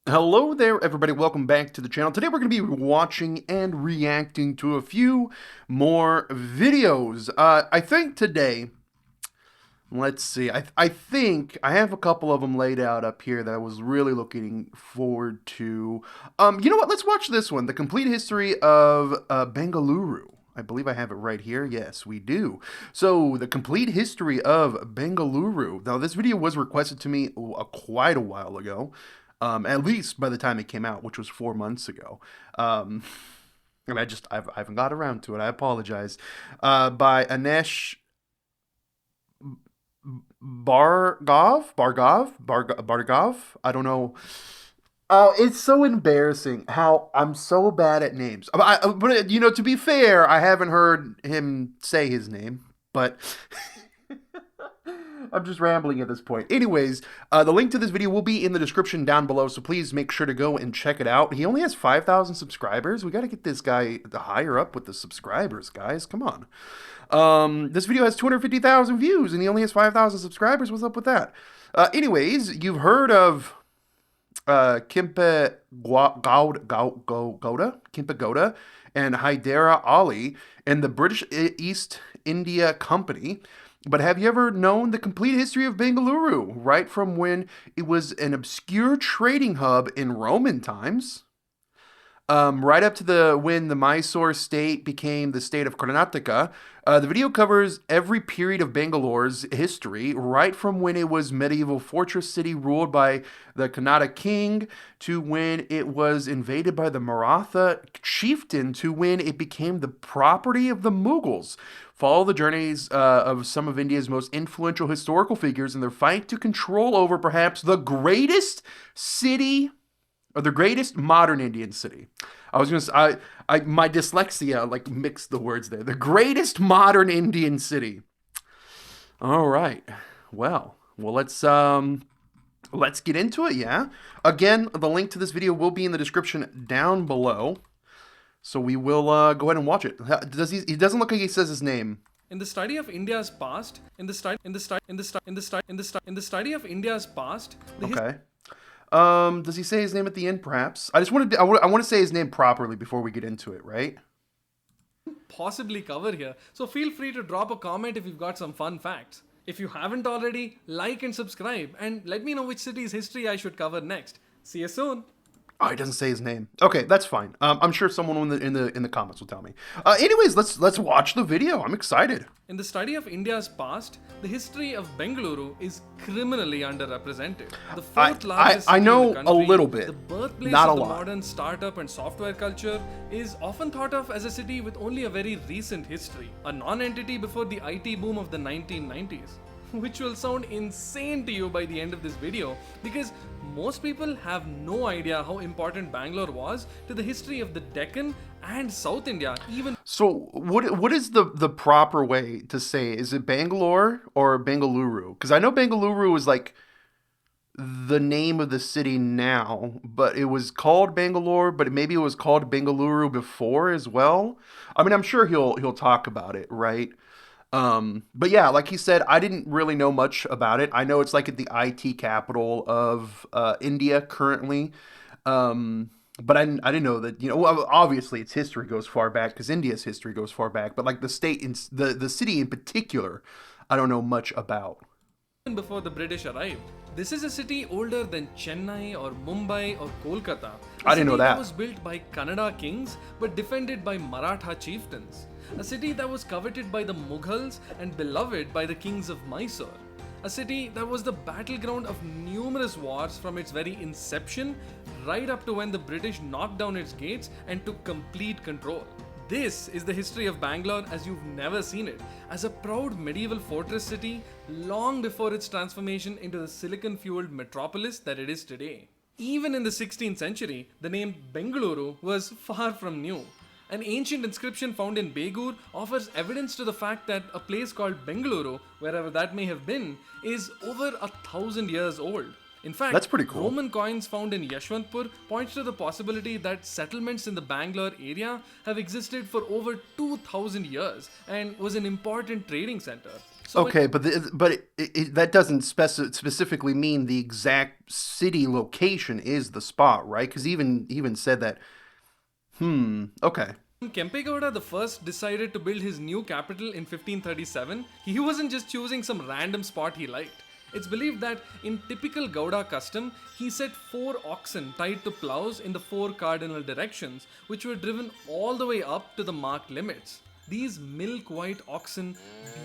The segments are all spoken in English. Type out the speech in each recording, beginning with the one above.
Hello there, everybody. Welcome back to the channel. Today we're going to be watching and reacting to a few more videos. I think today, let's see, I think I have a couple of them laid out up here that I was really looking forward to. You know what? Let's watch this one, The Complete History of Bengaluru. I believe I have it right here. Yes, we do. So, The Complete History of Bengaluru. Now, this video was requested to me quite a while ago. At least by the time it came out, which was 4 months ago. And I haven't got around to it. I apologize. By Aneesh Bhargav. I don't know. Oh, it's so embarrassing how I'm so bad at names. But you know, to be fair, I haven't heard him say his name, but I'm just rambling at this point. Anyways, the link to this video will be in the description down below, so please make sure to go and check it out. He only has 5,000 subscribers. We got to get this guy higher up with the subscribers, guys. Come on. This video has 250,000 views, and he only has 5,000 subscribers. What's up with that? Anyways, you've heard of Kempe Gowda and Hyder Ali and the British East India Company. But have you ever known the complete history of Bengaluru, right from when it was an obscure trading hub in Roman times, right up to when the Mysore state became the state of Karnataka? The video covers every period of Bangalore's history, right from when it was medieval fortress city ruled by the Kannada king, to when it was invaded by the Maratha chieftain, to when it became the property of the Mughals. Follow the journeys of some of India's most influential historical figures in their fight to control over perhaps the greatest city, or the greatest modern Indian city. I was gonna say, my dyslexia like mixed the words there. The greatest modern Indian city. All right. Well, let's get into it. Yeah. Again, the link to this video will be in the description down below. So we will go ahead and watch it. He doesn't look like he says his name. In the study of India's past, Okay. Does he say his name at the end? Perhaps. I want to say his name properly before we get into it, right? Possibly cover here. So feel free to drop a comment if you've got some fun facts. If you haven't already, like and subscribe, and let me know which city's history I should cover next. See you soon. Oh, he doesn't say his name. Okay, that's fine. I'm sure someone in the comments will tell me. Anyways, let's watch the video. I'm excited. In the study of India's past, the history of Bengaluru is criminally underrepresented. The fourth largest I city know in the country, a little bit, the birthplace not of a the lot. modern startup and software culture, is often thought of as a city with only a very recent history, a non-entity before the IT boom of the 1990s. Which will sound insane to you by the end of this video, because most people have no idea how important Bangalore was to the history of the Deccan and South India. So what is the proper way to say? Is it Bangalore or Bengaluru? Because I know Bengaluru is like the name of the city now, but it was called Bangalore, but maybe it was called Bengaluru before as well. I mean, I'm sure he'll talk about it, right? But yeah, like he said, I didn't really know much about it. I know it's like at the IT capital of India currently. But I didn't know that, you know, well, obviously its history goes far back because India's history goes far back, but like the state, the city in particular, I don't know much about. Before the British arrived. This is a city older than Chennai or Mumbai or Kolkata. I didn't know that. It was built by Kannada kings but defended by Maratha chieftains. A city that was coveted by the Mughals and beloved by the kings of Mysore. A city that was the battleground of numerous wars from its very inception right up to when the British knocked down its gates and took complete control. This is the history of Bangalore as you've never seen it, as a proud medieval fortress city long before its transformation into the silicon-fueled metropolis that it is today. Even in the 16th century, the name Bengaluru was far from new. An ancient inscription found in Begur offers evidence to the fact that a place called Bengaluru, wherever that may have been, is over 1,000 years old. In fact, that's pretty cool. Roman coins found in Yashwantpur point to the possibility that settlements in the Bangalore area have existed for over 2,000 years and was an important trading center. So when Okay, but that doesn't specifically mean the exact city location is the spot, right? Because even said that. Okay. Kempegowda the first decided to build his new capital in 1537, he wasn't just choosing some random spot he liked. It's believed that in typical Gowda custom, he set four oxen tied to plows in the four cardinal directions, which were driven all the way up to the marked limits. These milk white oxen,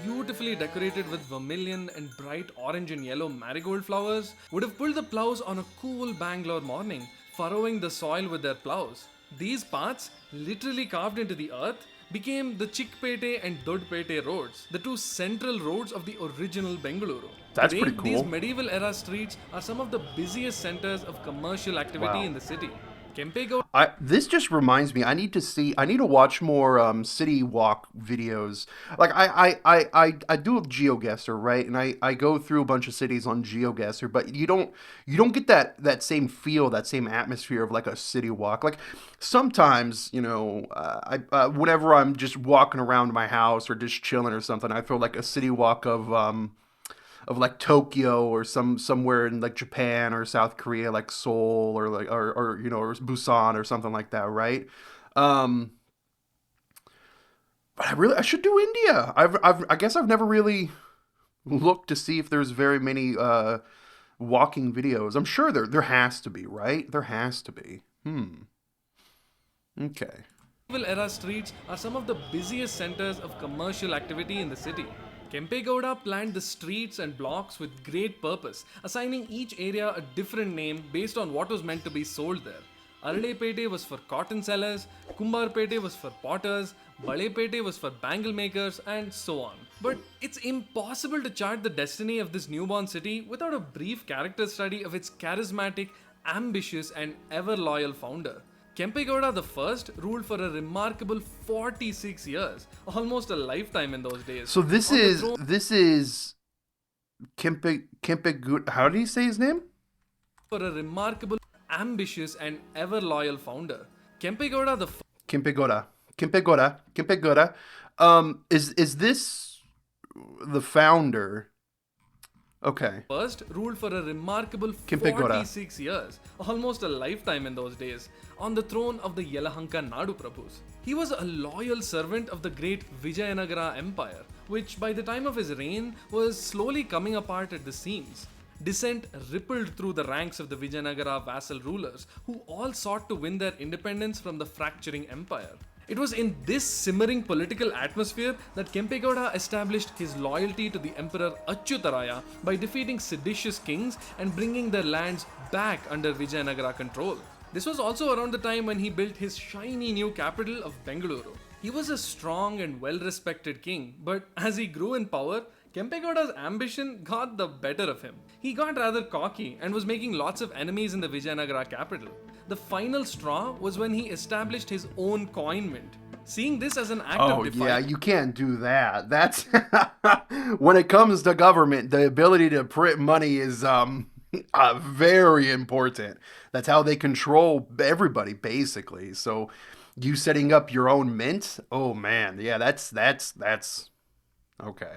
beautifully decorated with vermilion and bright orange and yellow marigold flowers, would have pulled the plows on a cool Bangalore morning, furrowing the soil with their plows. These paths, literally carved into the earth, became the Chickpete and Dodpete roads, the two central roads of the original Bengaluru. That's Today, pretty these cool. medieval era streets are some of the busiest centers of commercial activity Wow. in the city. Kempegowda This just reminds me. I need to watch more city walk videos. Like I do a GeoGuessr, right? And I go through a bunch of cities on GeoGuessr, but you don't get that same feel, that same atmosphere of like a city walk. Like sometimes, whenever I'm just walking around my house or just chilling or something, I feel like a city walk of like Tokyo or somewhere in like Japan or South Korea, like Seoul or like or or Busan or something like that, right? Um, but I should do India. I guess I've never really looked to see if there's very many walking videos. I'm sure there has to be, right? There has to be. Okay. medieval era streets are some of the busiest centers of commercial activity in the city. Kempegowda planned the streets and blocks with great purpose, assigning each area a different name based on what was meant to be sold there. Aralepete was for cotton sellers, Kumbarpete was for potters, Balepete was for bangle makers, and so on. But it's impossible to chart the destiny of this newborn city without a brief character study of its charismatic, ambitious, and ever loyal founder. Kempegowda the First ruled for a remarkable 46 years, almost a lifetime in those days. So this On the is throne this is Kempe. How do you say his name? for a remarkable, ambitious, and ever loyal founder. Kempegowda the Kempegowda. Kempegowda. Is this the founder? Okay. First ruled for a remarkable Kempegowda. 46 years, almost a lifetime in those days, on the throne of the Yelahanka Nadu Prabhus. He was a loyal servant of the great Vijayanagara Empire, which by the time of his reign was slowly coming apart at the seams. Dissent rippled through the ranks of the Vijayanagara vassal rulers, who all sought to win their independence from the fracturing empire. It was in this simmering political atmosphere that Kempegowda established his loyalty to the Emperor Achyutaraya by defeating seditious kings and bringing their lands back under Vijayanagara control. This was also around the time when he built his shiny new capital of Bengaluru. He was a strong and well respected king, but as he grew in power, Kempegowda's ambition got the better of him. He got rather cocky and was making lots of enemies in the Vijayanagara capital. The final straw was when he established his own coin mint. Seeing this as an act of Oh yeah, defiance, you can't do that. That's when it comes to government, the ability to print money is very important. That's how they control everybody basically. So you setting up your own mint? Oh man, yeah, that's okay.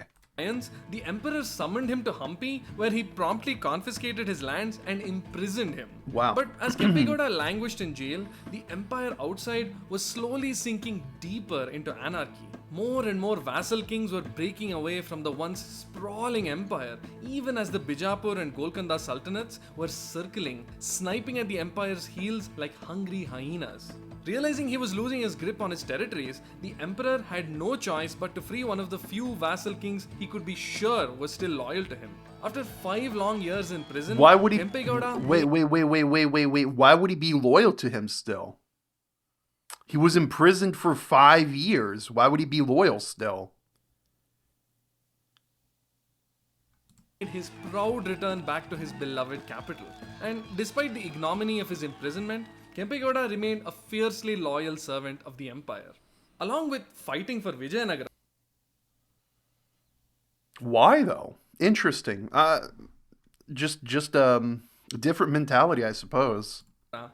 the emperor summoned him to Hampi, where he promptly confiscated his lands and imprisoned him. Wow. But as Kempegowda languished in jail, the empire outside was slowly sinking deeper into anarchy. More and more vassal kings were breaking away from the once sprawling empire, even as the Bijapur and Golconda sultanates were circling, sniping at the empire's heels like hungry hyenas. Realizing he was losing his grip on his territories, the emperor had no choice but to free one of the few vassal kings he could be sure was still loyal to him. After 5 long years in prison, Why would he Kempegowda wait. Why would he be loyal to him still? He was imprisoned for 5 years. Why would he be loyal still? made his proud return back to his beloved capital. And despite the ignominy of his imprisonment, Kempegowda remained a fiercely loyal servant of the empire. Along with fighting for Vijayanagara, Why though? Interesting. Just different mentality, I suppose.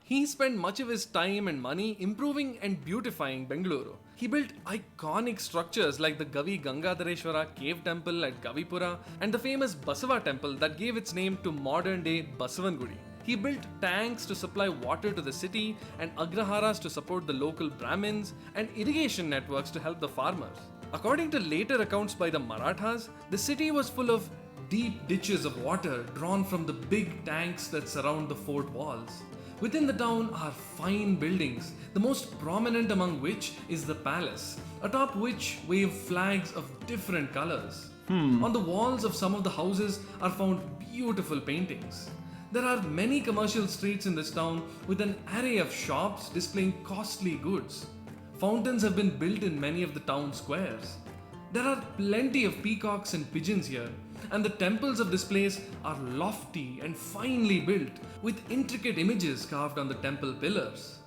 He spent much of his time and money improving and beautifying Bengaluru. He built iconic structures like the Gavi Gangadhareshwara cave temple at Gavipura and the famous Basava temple that gave its name to modern day Basavangudi. He built tanks to supply water to the city and agraharas to support the local Brahmins and irrigation networks to help the farmers. According to later accounts by the Marathas, the city was full of deep ditches of water drawn from the big tanks that surround the fort walls. Within the town are fine buildings, the most prominent among which is the palace, atop which wave flags of different colors. On the walls of some of the houses are found beautiful paintings. There are many commercial streets in this town with an array of shops displaying costly goods. Fountains have been built in many of the town squares. There are plenty of peacocks and pigeons here, and the temples of this place are lofty and finely built, with intricate images carved on the temple pillars.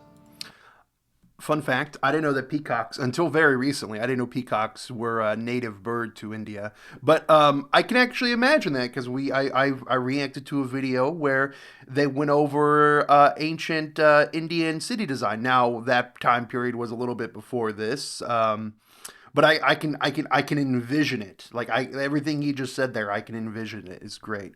Fun fact, I didn't know that peacocks, until very recently, I didn't know peacocks were a native bird to India. But I can actually imagine that because I reacted to a video where they went over ancient Indian city design. Now, that time period was a little bit before this. But I can envision it. Like everything he just said there, I can envision it. It's great.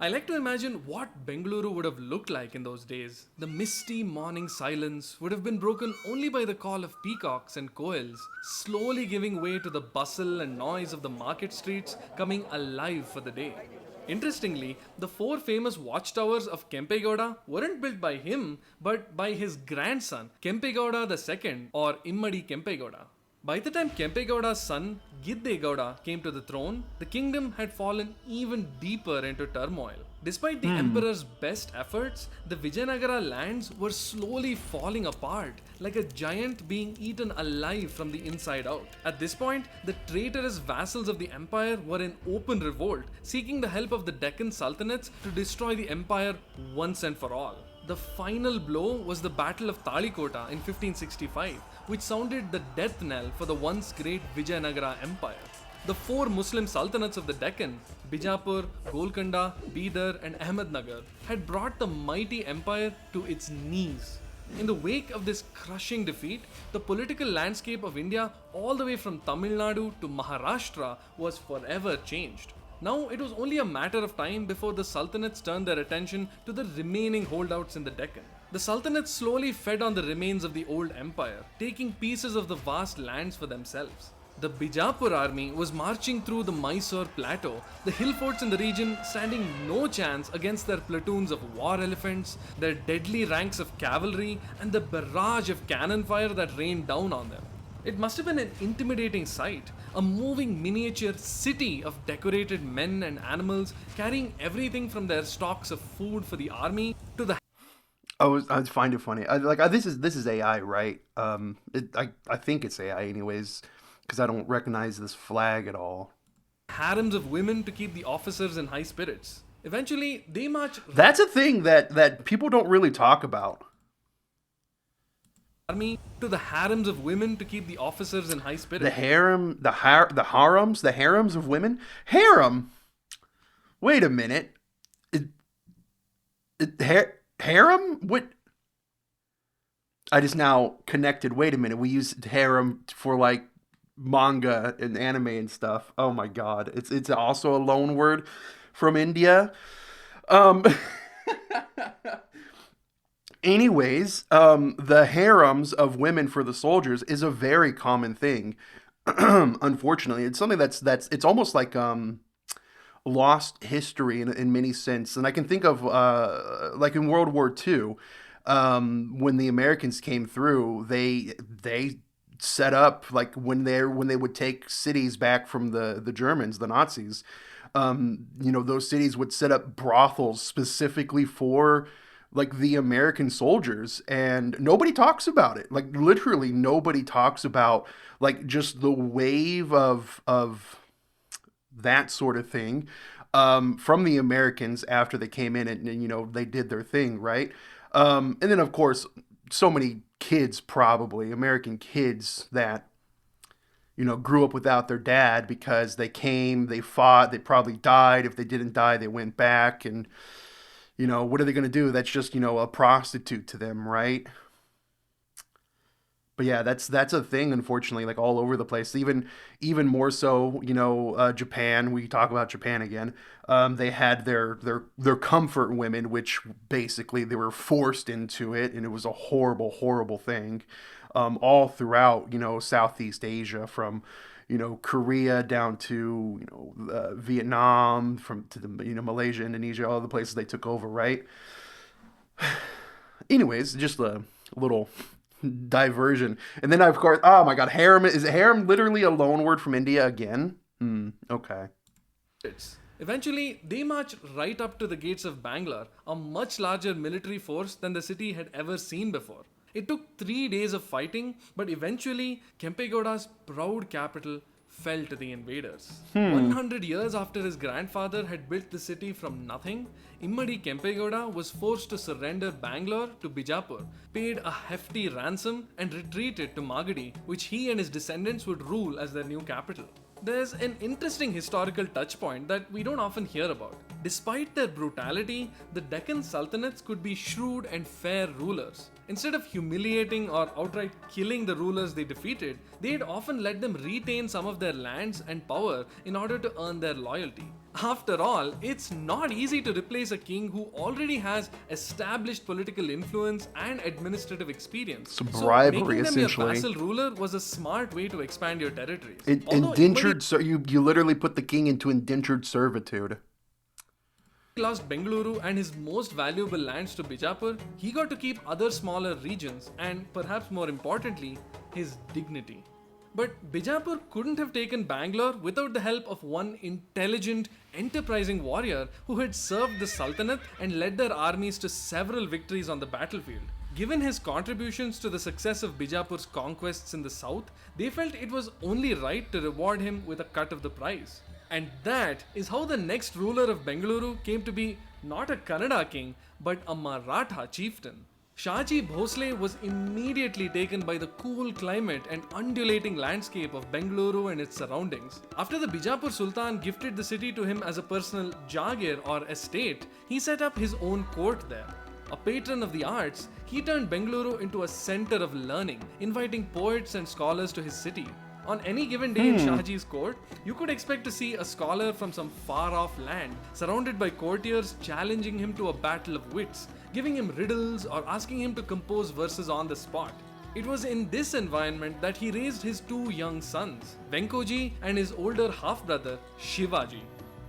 I like to imagine what Bengaluru would have looked like in those days. The misty morning silence would have been broken only by the call of peacocks and koels, slowly giving way to the bustle and noise of the market streets coming alive for the day. Interestingly, the four famous watchtowers of Kempegowda weren't built by him, but by his grandson, Kempegowda II or Immadi Kempegowda. By the time Kempegowda's son, Giddegowda, came to the throne, the kingdom had fallen even deeper into turmoil. Despite the emperor's best efforts, the Vijayanagara lands were slowly falling apart, like a giant being eaten alive from the inside out. At this point, the traitorous vassals of the empire were in open revolt, seeking the help of the Deccan Sultanates to destroy the empire once and for all. The final blow was the Battle of Talikota in 1565, which sounded the death knell for the once great Vijayanagara Empire. The four Muslim sultanates of the Deccan, Bijapur, Golconda, Bidar, and Ahmednagar, had brought the mighty empire to its knees. In the wake of this crushing defeat, the political landscape of India, all the way from Tamil Nadu to Maharashtra, was forever changed. Now it was only a matter of time before the Sultanates turned their attention to the remaining holdouts in the Deccan. The Sultanates slowly fed on the remains of the old empire, taking pieces of the vast lands for themselves. The Bijapur army was marching through the Mysore plateau, the hill forts in the region standing no chance against their platoons of war elephants, their deadly ranks of cavalry, and the barrage of cannon fire that rained down on them. It must have been an intimidating sight, a moving miniature city of decorated men and animals carrying everything from their stocks of food for the army to the I find it funny. This is AI, right? I think it's AI, anyways, because I don't recognize this flag at all. harems of women to keep the officers in high spirits. Eventually, they marched That's a thing that people don't really talk about. army to the harems of women to keep the officers in high The spirits. harem, the harems of women. Harem. Wait a minute. Harem? What? I just now connected. Wait a minute. We use harem for like manga and anime and stuff. Oh my god. It's also a loan word from India. Um Anyways, the harems of women for the soldiers is a very common thing. Unfortunately, it's something that's it's almost like lost history in many sense. And I can think of like in World War II, when the Americans came through, they set up like when they would take cities back from the Germans, the Nazis. Those cities would set up brothels specifically for like the American soldiers, and nobody talks about it. Like literally nobody talks about like just the wave of that sort of thing from the Americans after they came in and they did their thing, right? And then of course so many kids, probably American kids, that grew up without their dad because they came, they fought, they probably died. If they didn't die, they went back, and what are they going to do? That's just, a prostitute to them, right? But yeah, that's a thing, unfortunately, like all over the place. Even more so, Japan. We talk about Japan again. They had their comfort women, which basically they were forced into it, and it was a horrible, horrible thing. All throughout, Southeast Asia, from Korea down to Vietnam, from to the Malaysia, Indonesia, all the places they took over, right? Anyways, just a little diversion. And then of course, oh my god, harem, is harem literally a loan word from India again? Okay. Eventually, they marched right up to the gates of Bangalore, a much larger military force than the city had ever seen before. It took 3 days of fighting, but eventually, Kempegowda's proud capital fell to the invaders. 100 years after his grandfather had built the city from nothing, Immadi Kempegowda was forced to surrender Bangalore to Bijapur, paid a hefty ransom, and retreated to Magadi, which he and his descendants would rule as their new capital. There's an interesting historical touchpoint that we don't often hear about. Despite their brutality, the Deccan Sultanates could be shrewd and fair rulers. Instead of humiliating or outright killing the rulers they defeated, they'd often let them retain some of their lands and power in order to earn their loyalty. After all, it's not easy to replace a king who already has established political influence and administrative experience. Some bribery, so making them essentially. your vassal ruler was a smart way to expand your territories. You literally put the king into indentured servitude. He lost Bengaluru and his most valuable lands to Bijapur, he got to keep other smaller regions and, perhaps more importantly, his dignity. But Bijapur couldn't have taken Bangalore without the help of one intelligent, enterprising warrior who had served the Sultanate and led their armies to several victories on the battlefield. Given his contributions to the success of Bijapur's conquests in the south, they felt it was only right to reward him with a cut of the prize. And that is how the next ruler of Bengaluru came to be not a Kannada king, but a Maratha chieftain. Shaji Bhosle was immediately taken by the cool climate and undulating landscape of Bengaluru and its surroundings. After the Bijapur Sultan gifted the city to him as a personal jagir or estate, he set up his own court there. A patron of the arts, he turned Bengaluru into a center of learning, inviting poets and scholars to his city. On any given day in Shahji's court, you could expect to see a scholar from some far-off land, surrounded by courtiers challenging him to a battle of wits, giving him riddles or asking him to compose verses on the spot. It was in this environment that he raised his two young sons, Venkoji and his older half-brother, Shivaji.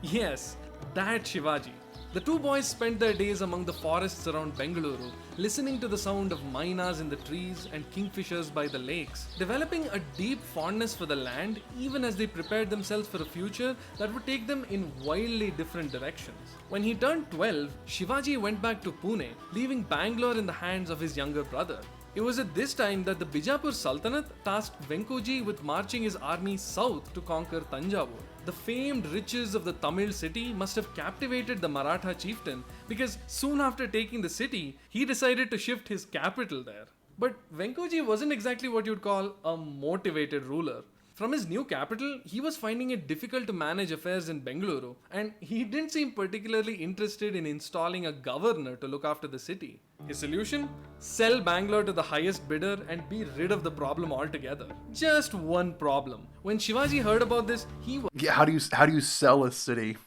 Yes, that Shivaji. The two boys spent their days among the forests around Bengaluru, listening to the sound of mynas in the trees and kingfishers by the lakes, developing a deep fondness for the land even as they prepared themselves for a future that would take them in wildly different directions. When he turned 12, Shivaji went back to Pune, leaving Bangalore in the hands of his younger brother. It was at this time that the Bijapur Sultanate tasked Venkoji with marching his army south to conquer Tanjavur. The famed riches of the Tamil city must have captivated the Maratha chieftain because soon after taking the city, he decided to shift his capital there. But Venkoji wasn't exactly what you'd call a motivated ruler. From his new capital, he was finding it difficult to manage affairs in Bengaluru, and he didn't seem particularly interested in installing a governor to look after the city. His solution? Sell Bangalore to the highest bidder and be rid of the problem altogether. Just one problem. When Shivaji heard about this, he was How do you sell a city?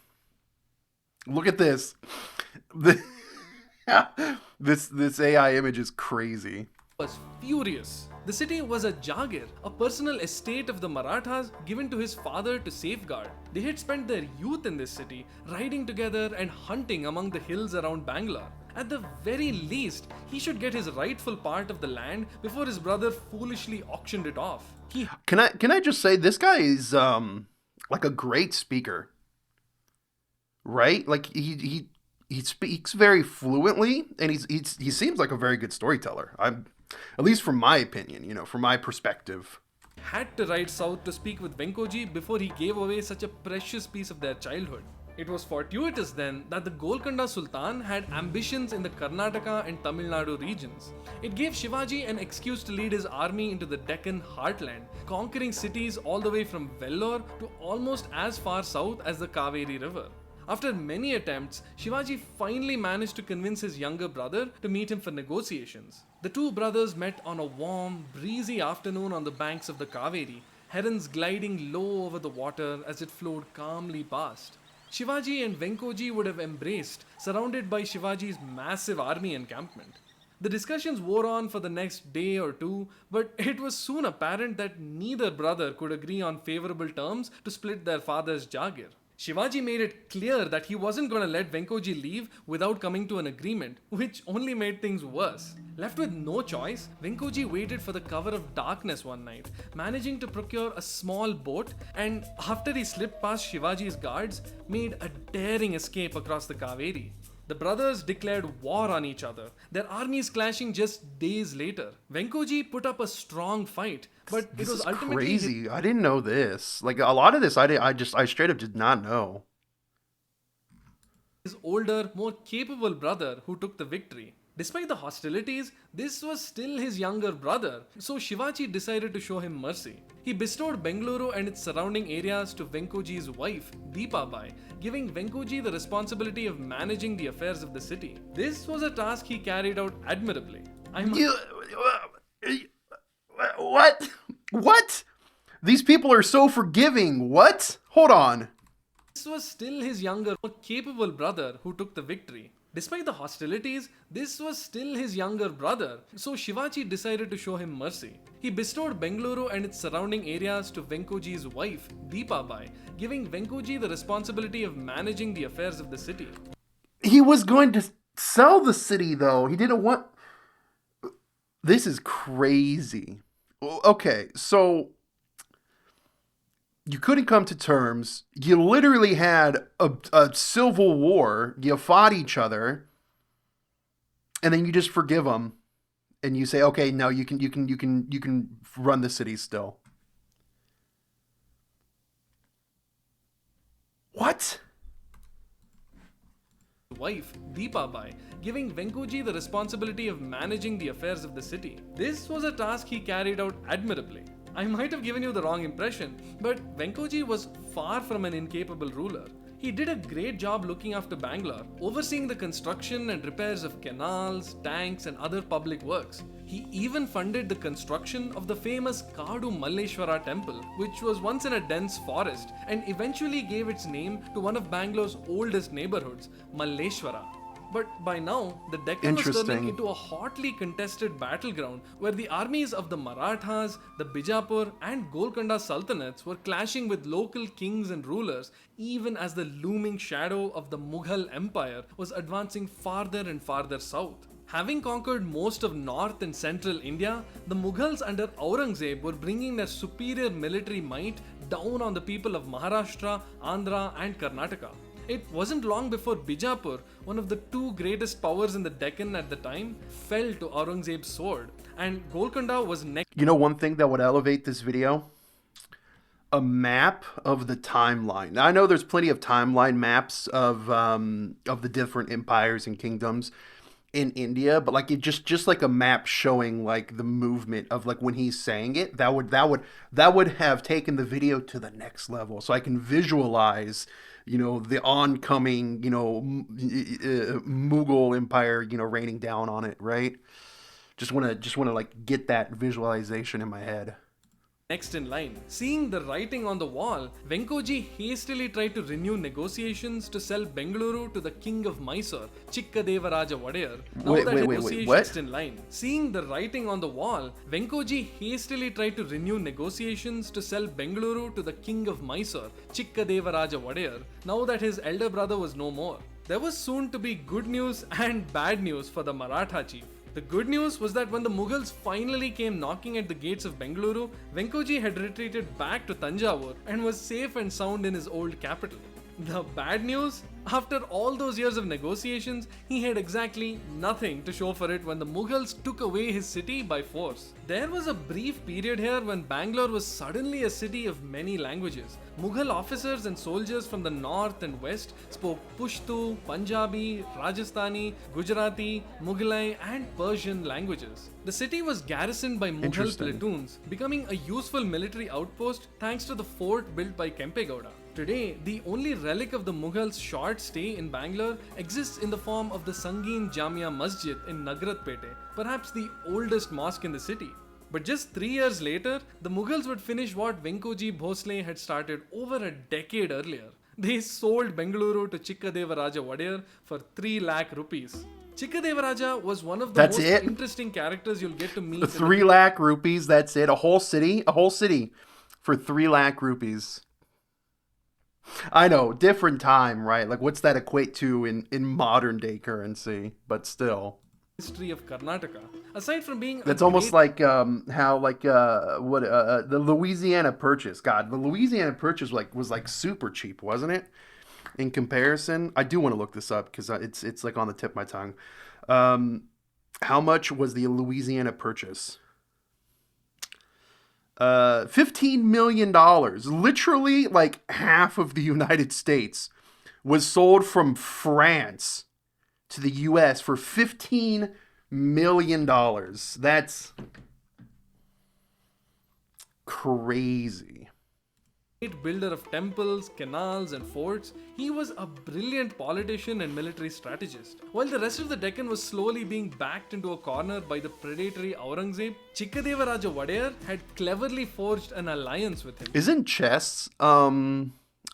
Look at this. This AI image is crazy. furious. The city was a jagir, a personal estate of the Marathas given to his father to safeguard. They had spent their youth in this city, riding together and hunting among the hills around Bangalore. At the very least, he should get his rightful part of the land before his brother foolishly auctioned it off. Can I just say this guy is like a great speaker, right? Like he speaks very fluently, and he seems like a very good storyteller. At least from my opinion, from my perspective. Had to ride south to speak with Venkoji before he gave away such a precious piece of their childhood. It was fortuitous then that the Golconda Sultan had ambitions in the Karnataka and Tamil Nadu regions. It gave Shivaji an excuse to lead his army into the Deccan heartland, conquering cities all the way from Vellore to almost as far south as the Kaveri River. After many attempts, Shivaji finally managed to convince his younger brother to meet him for negotiations. The two brothers met on a warm, breezy afternoon on the banks of the Kaveri, herons gliding low over the water as it flowed calmly past. Shivaji and Venkoji would have embraced, surrounded by Shivaji's massive army encampment. The discussions wore on for the next day or two, but it was soon apparent that neither brother could agree on favorable terms to split their father's Jagir. Shivaji made it clear that he wasn't going to let Venkoji leave without coming to an agreement, which only made things worse. Left with no choice, Venkoji waited for the cover of darkness one night, managing to procure a small boat, and after he slipped past Shivaji's guards, made a daring escape across the Kaveri. The brothers declared war on each other, their armies clashing just days later. Venkoji put up a strong fight, but it was ultimately crazy. I didn't know this. Like a lot of this, I straight up did not know. his older, more capable brother who took the victory. Despite the hostilities, this was still his younger brother, so Shivaji decided to show him mercy. He bestowed Bengaluru and its surrounding areas to Venkoji's wife, Deepa Bai, giving Venkoji the responsibility of managing the affairs of the city. This was a task he carried out admirably. What? What? These people are so forgiving. What? Hold on. This was still his younger, more capable brother who took the victory. Despite the hostilities, this was still his younger brother, so Shivaji decided to show him mercy. He bestowed Bengaluru and its surrounding areas to Venkoji's wife, Deepa Bai, giving Venkoji the responsibility of managing the affairs of the city. He was going to sell the city, though. He didn't want... This is crazy. Okay, so... You couldn't come to terms. You literally had a civil war. You fought each other, and then you just forgive them, and you say, "Okay, no, you can run the city still." What? Wife, Deepa Bai, giving Venkoji the responsibility of managing the affairs of the city. This was a task he carried out admirably. I might have given you the wrong impression, but Venkoji was far from an incapable ruler. He did a great job looking after Bangalore, overseeing the construction and repairs of canals, tanks, and other public works. He even funded the construction of the famous Kadu Malleshwara temple, which was once in a dense forest and eventually gave its name to one of Bangalore's oldest neighborhoods, Malleshwara. But by now, the Deccan was turning into a hotly contested battleground where the armies of the Marathas, the Bijapur, and Golconda sultanates were clashing with local kings and rulers, even as the looming shadow of the Mughal Empire was advancing farther and farther south. Having conquered most of north and central India, the Mughals under Aurangzeb were bringing their superior military might down on the people of Maharashtra, Andhra, and Karnataka. It wasn't long before Bijapur, one of the two greatest powers in the Deccan at the time, fell to Aurangzeb's sword, and Golconda was next. You know one thing that would elevate this video? A map of the timeline. Now, I know there's plenty of timeline maps of the different empires and kingdoms in India, but like it just like a map showing like the movement of like when he's saying it, that would have taken the video to the next level. So I can visualize, you know, the oncoming, you know, Mughal empire, you know, raining down on it, right? Just want to like get that visualization in my head. Next in line. Seeing the writing on the wall, Venkoji hastily tried to renew negotiations to sell Bengaluru to the king of Mysore, Chikkadevaraja Wadeyar. Wait, what? Next in line. Seeing the writing on the wall, Venkoji hastily tried to renew negotiations to sell Bengaluru to the king of Mysore, Chikkadevaraja Wadeyar, now that his elder brother was no more. There was soon to be good news and bad news for the Maratha chief. The good news was that when the Mughals finally came knocking at the gates of Bengaluru, Venkoji had retreated back to Tanjavur and was safe and sound in his old capital. The bad news? After all those years of negotiations, he had exactly nothing to show for it when the Mughals took away his city by force. There was a brief period here when Bangalore was suddenly a city of many languages. Mughal officers and soldiers from the north and west spoke Pushtu, Punjabi, Rajasthani, Gujarati, Mughalai, and Persian languages. The city was garrisoned by Mughal platoons, becoming a useful military outpost thanks to the fort built by Kempegowda. Today, the only relic of the Mughals' short stay in Bangalore exists in the form of the Sangin Jamia Masjid in Nagratpete, perhaps the oldest mosque in the city. But just 3 years later, the Mughals would finish what Venkoji Bhosle had started over a decade earlier. They sold Bengaluru to Chikkadevaraja Wadiyar for 3 lakh rupees. Chikkadevaraja was one of the That's most it? interesting characters you'll get to meet. in the 3 lakh rupees, that's it. A whole city for 3 lakh rupees. I know, different time, right? Like, what's that equate to in modern day currency? But still, history of Karnataka. Aside from being that's almost like how the Louisiana Purchase. God, the Louisiana Purchase was like super cheap, wasn't it? In comparison, I do want to look this up because it's like on the tip of my tongue. How much was the Louisiana Purchase? $15 million. Literally, like half of the United States was sold from France to the U.S. for $15 million. That's crazy. great builder of temples, canals, and forts, he was a brilliant politician and military strategist. While the rest of the Deccan was slowly being backed into a corner by the predatory Aurangzeb, Chikkadevaraja Wadiyar had cleverly forged an alliance with him. Isn't chess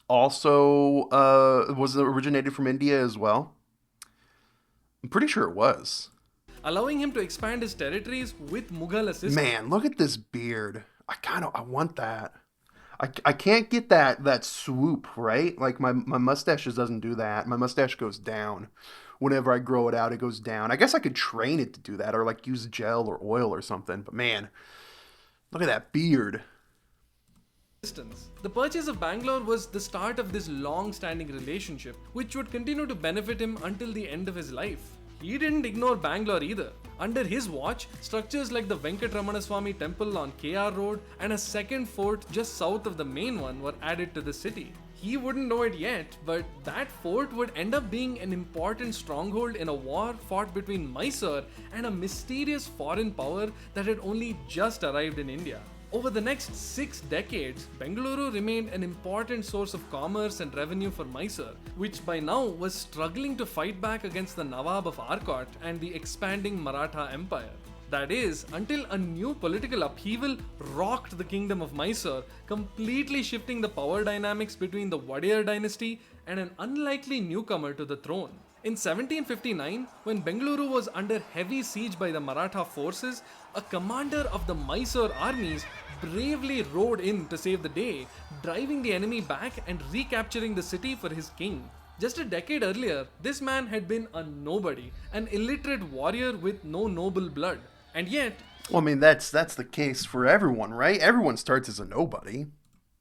also was it originated from India as well? I'm pretty sure it was. Allowing him to expand his territories with Mughal assistance. Man, look at this beard. I want that. I can't get that swoop, right? Like my mustache just doesn't do that. My mustache goes down. Whenever I grow it out, it goes down. I guess I could train it to do that or like use gel or oil or something. But man, look at that beard. The purchase of Bangalore was the start of this long-standing relationship, which would continue to benefit him until the end of his life. He didn't ignore Bangalore either. Under his watch, structures like the Venkatramana Swamy Temple on KR Road and a second fort just south of the main one were added to the city. He wouldn't know it yet, but that fort would end up being an important stronghold in a war fought between Mysore and a mysterious foreign power that had only just arrived in India. Over the next 6 decades, Bengaluru remained an important source of commerce and revenue for Mysore, which by now was struggling to fight back against the Nawab of Arcot and the expanding Maratha Empire. That is, until a new political upheaval rocked the kingdom of Mysore, completely shifting the power dynamics between the Wadiyar dynasty and an unlikely newcomer to the throne. In 1759, when Bengaluru was under heavy siege by the Maratha forces, a commander of the Mysore armies bravely rode in to save the day, driving the enemy back and recapturing the city for his king. Just a decade earlier, this man had been a nobody, an illiterate warrior with no noble blood. And yet, Well, I mean, that's the case for everyone, right? Everyone starts as a nobody.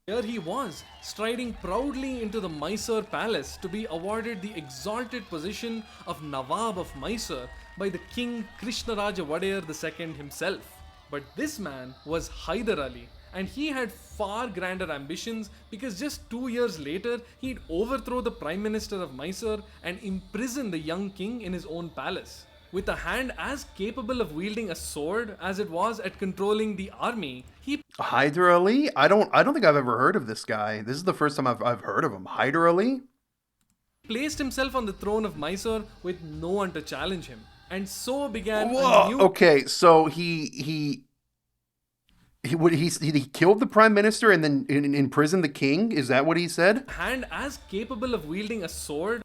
here he was, striding proudly into the Mysore palace to be awarded the exalted position of Nawab of Mysore by the King Krishnaraja Wadiyar II himself. But this man was Hyder Ali, and he had far grander ambitions because just 2 years later he'd overthrow the Prime Minister of Mysore and imprison the young king in his own palace. With a hand as capable of wielding a sword as it was at controlling the army, he Hyder Ali? I don't think I've ever heard of this guy. This is the first time I've heard of him. Hyder Ali? placed himself on the throne of Mysore with no one to challenge him. And so began a Whoa. new Okay, so he killed the prime minister and then imprisoned the king? Is that what he said? hand as capable of wielding a sword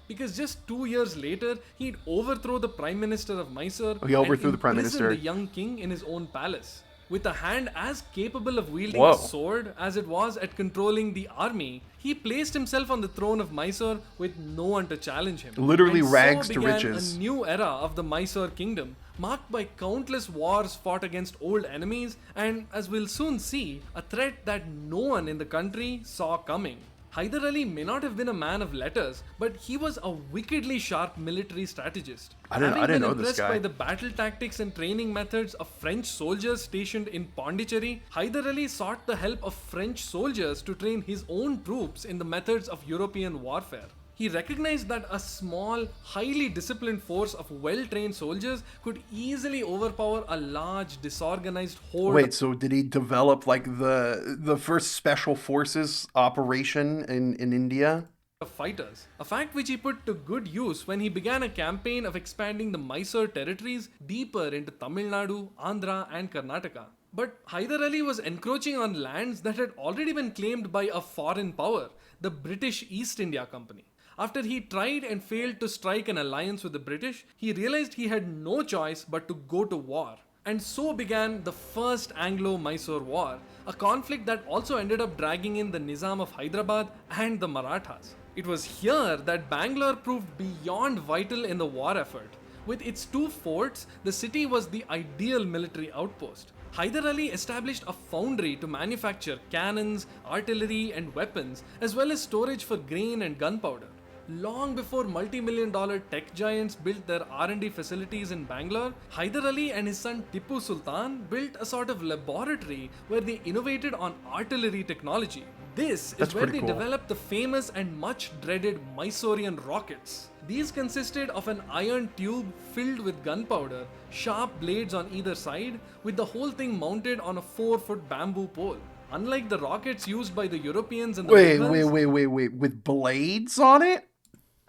because just 2 years later he'd overthrow the Prime Minister of Mysore He overthrew and the Prime imprison Minister. the young king in his own palace. With a hand as capable of wielding Whoa. a sword as it was at controlling the army, he placed himself on the throne of Mysore with no one to challenge him. Literally And rags so to began riches. a new era of the Mysore kingdom, marked by countless wars fought against old enemies and, as we'll soon see, a threat that no one in the country saw coming. Hyder Ali may not have been a man of letters, but he was a wickedly sharp military strategist. I didn't Having know been this impressed guy. by the battle tactics and training methods of French soldiers stationed in Pondicherry, Hyder Ali sought the help of French soldiers to train his own troops in the methods of European warfare. He recognized that a small, highly disciplined force of well-trained soldiers could easily overpower a large, disorganized horde Wait, so did he develop like the first special forces operation in India? of fighters, a fact which he put to good use when he began a campaign of expanding the Mysore territories deeper into Tamil Nadu, Andhra, and Karnataka. But Hyder Ali was encroaching on lands that had already been claimed by a foreign power, the British East India Company. After he tried and failed to strike an alliance with the British, he realized he had no choice but to go to war. And so began the First Anglo-Mysore War, a conflict that also ended up dragging in the Nizam of Hyderabad and the Marathas. It was here that Bangalore proved beyond vital in the war effort. With its two forts, the city was the ideal military outpost. Hyder Ali established a foundry to manufacture cannons, artillery, and weapons, as well as storage for grain and gunpowder. Long before multi-million-dollar tech giants built their R&D facilities in Bangalore, Hyder Ali and his son Tipu Sultan built a sort of laboratory where they innovated on artillery technology. This That's is where pretty they cool. developed the famous and much dreaded Mysorean rockets. These consisted of an iron tube filled with gunpowder, sharp blades on either side, with the whole thing mounted on a 4-foot bamboo pole. Unlike the rockets used by the Europeans and the Mughals, With blades on it?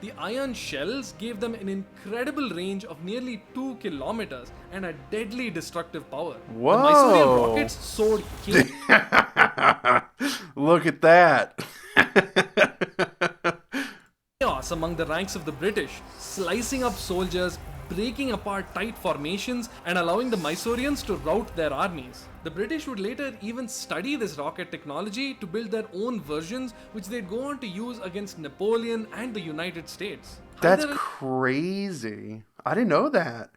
the iron shells gave them an incredible range of nearly 2 kilometers and a deadly destructive power. Whoa. The Mysorean rockets soared Look at that. chaos among the ranks of the British, slicing up soldiers, breaking apart tight formations, and allowing the Mysoreans to rout their armies. The British would later even study this rocket technology to build their own versions, which they'd go on to use against Napoleon and the United States. That's Hyder crazy. I didn't know that.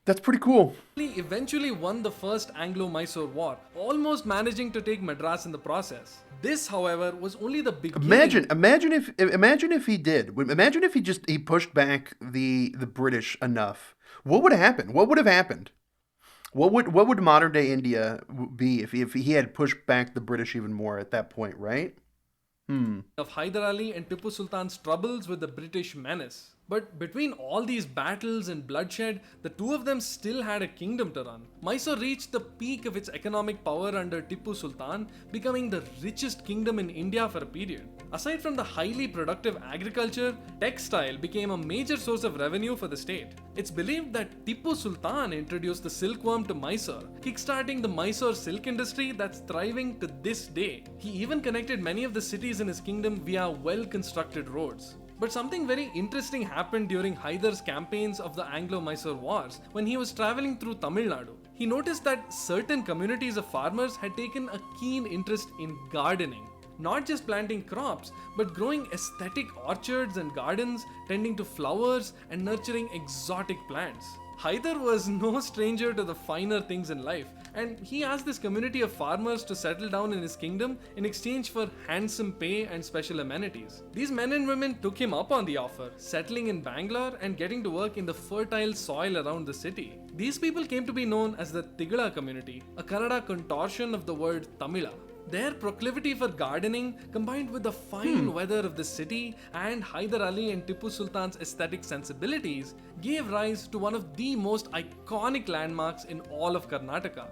That's pretty cool. Ali eventually won the First Anglo-Mysore War, almost managing to take Madras in the process. This, however, was only the beginning. Imagine if he did. Imagine if he pushed back the British enough. What would happen? What would have happened? What would modern day India be if he had pushed back the British even more at that point, right? Of Hyder Ali and Tipu Sultan's troubles with the British menace. But between all these battles and bloodshed, the two of them still had a kingdom to run. Mysore reached the peak of its economic power under Tipu Sultan, becoming the richest kingdom in India for a period. Aside from the highly productive agriculture, textile became a major source of revenue for the state. It's believed that Tipu Sultan introduced the silkworm to Mysore, kickstarting the Mysore silk industry that's thriving to this day. He even connected many of the cities in his kingdom via well-constructed roads. But something very interesting happened during Hyder's campaigns of the Anglo-Mysore Wars when he was traveling through Tamil Nadu. He noticed that certain communities of farmers had taken a keen interest in gardening. Not just planting crops, but growing aesthetic orchards and gardens, tending to flowers and nurturing exotic plants. Hyder was no stranger to the finer things in life, and he asked this community of farmers to settle down in his kingdom in exchange for handsome pay and special amenities. These men and women took him up on the offer, settling in Bangalore and getting to work in the fertile soil around the city. These people came to be known as the Tigala community, a Kannada contortion of the word Tamila. Their proclivity for gardening, combined with the fine weather of the city and Hyder Ali and Tipu Sultan's aesthetic sensibilities, gave rise to one of the most iconic landmarks in all of Karnataka,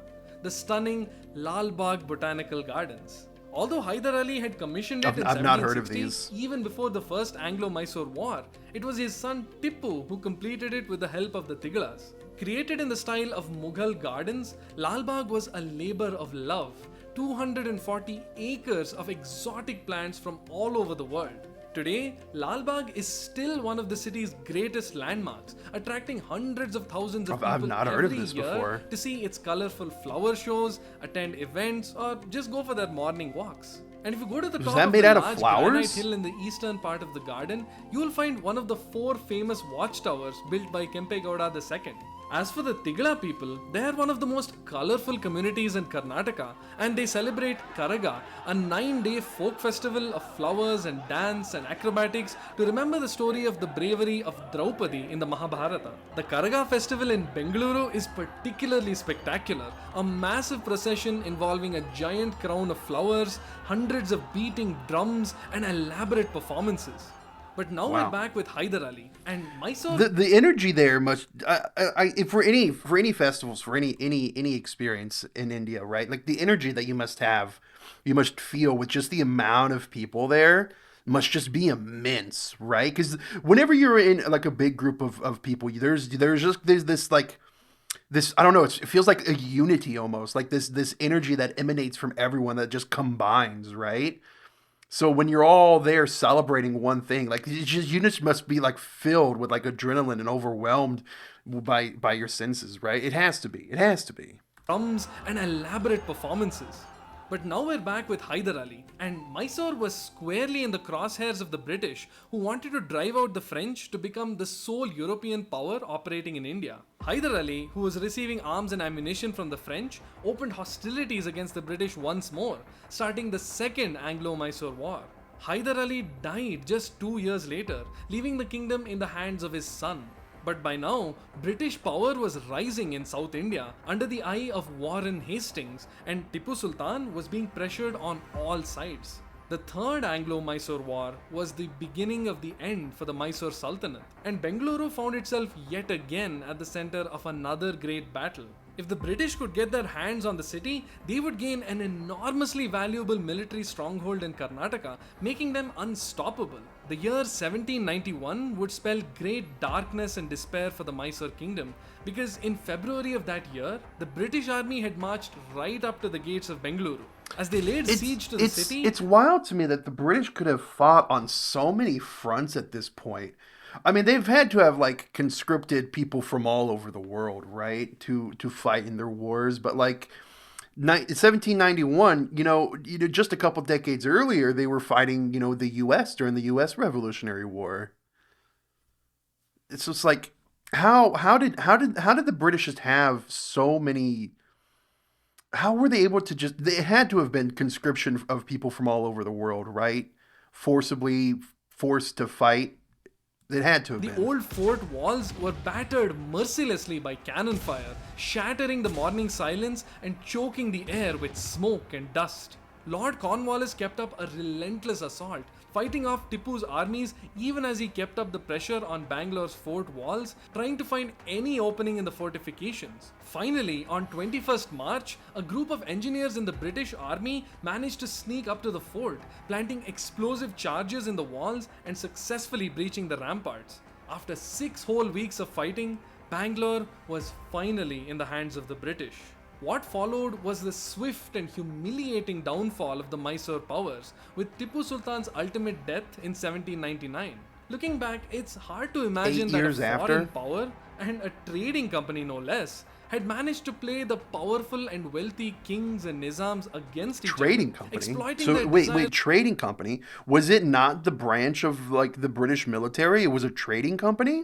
the stunning Lal Bagh Botanical Gardens. Although Hyder Ali had commissioned it in I've not heard of 1760, these. even before the First Anglo-Mysore War, it was his son Tippu who completed it with the help of the Tigalas. Created in the style of Mughal gardens, Lal Bagh was a labor of love. 240 acres of exotic plants from all over the world. Today, Lal Bagh is still one of the city's greatest landmarks, attracting hundreds of thousands of I've people not heard of every this year before. to see its colorful flower shows, attend events, or just go for their morning walks. And if you go to the top that of made the out of large flowers? granite hill in the eastern part of the garden, you will find one of the 4 famous watchtowers built by Kempegowda II. As for the Tigla people, they are one of the most colorful communities in Karnataka, and they celebrate Karaga, a 9-day folk festival of flowers and dance and acrobatics to remember the story of the bravery of Draupadi in the Mahabharata. The Karaga festival in Bengaluru is particularly spectacular, a massive procession involving a giant crown of flowers, hundreds of beating drums, and elaborate performances. But now we're Wow. back with Hyder Ali and Mysore. The energy there must for any festivals, for any experience in India, right? Like the energy that you must feel with just the amount of people there must just be immense, right? Because whenever you're in like a big group of people, there's this like this, I don't know, it feels like a unity almost, like this energy that emanates from everyone that just combines, right? So when you're all there celebrating one thing, like you just must be like filled with like adrenaline and overwhelmed by your senses, right? It has to be. It has to be. Drums, and elaborate performances. But now we're back with Hyder Ali, and Mysore was squarely in the crosshairs of the British, who wanted to drive out the French to become the sole European power operating in India. Hyder Ali, who was receiving arms and ammunition from the French, opened hostilities against the British once more, starting the Second Anglo-Mysore War. Hyder Ali died just 2 years later, leaving the kingdom in the hands of his son. But by now, British power was rising in South India under the eye of Warren Hastings, and Tipu Sultan was being pressured on all sides. The Third Anglo-Mysore War was the beginning of the end for the Mysore Sultanate, and Bengaluru found itself yet again at the center of another great battle. If the British could get their hands on the city, they would gain an enormously valuable military stronghold in Karnataka, making them unstoppable. The year 1791 would spell great darkness and despair for the Mysore kingdom, because in February of that year, the British army had marched right up to the gates of Bengaluru. As they laid siege to the city, It's wild to me that the British could have fought on so many fronts at this point. I mean, they've had to have like conscripted people from all over the world, right, to fight in their wars. But like 1791, just a couple decades earlier, they were fighting, the U.S. during the U.S. Revolutionary War. It's just like how did the British just have so many? How were they able to just? They had to have been conscription of people from all over the world, right? Forcibly forced to fight. It had to have the been. old fort walls were battered mercilessly by cannon fire, shattering the morning silence and choking the air with smoke and dust. Lord Cornwallis kept up a relentless assault, fighting off Tipu's armies even as he kept up the pressure on Bangalore's fort walls, trying to find any opening in the fortifications. Finally, on 21st March, a group of engineers in the British army managed to sneak up to the fort, planting explosive charges in the walls and successfully breaching the ramparts. After 6 whole weeks of fighting, Bangalore was finally in the hands of the British. What followed was the swift and humiliating downfall of the Mysore powers, with Tipu Sultan's ultimate death in 1799. Looking back, it's hard to imagine 8 that a years foreign after? power, and a trading company no less, had managed to play the powerful and wealthy kings and nizams against each Trading other, company. exploiting So their wait, desire. trading company. Was it not the branch of like the British military? It was a trading company?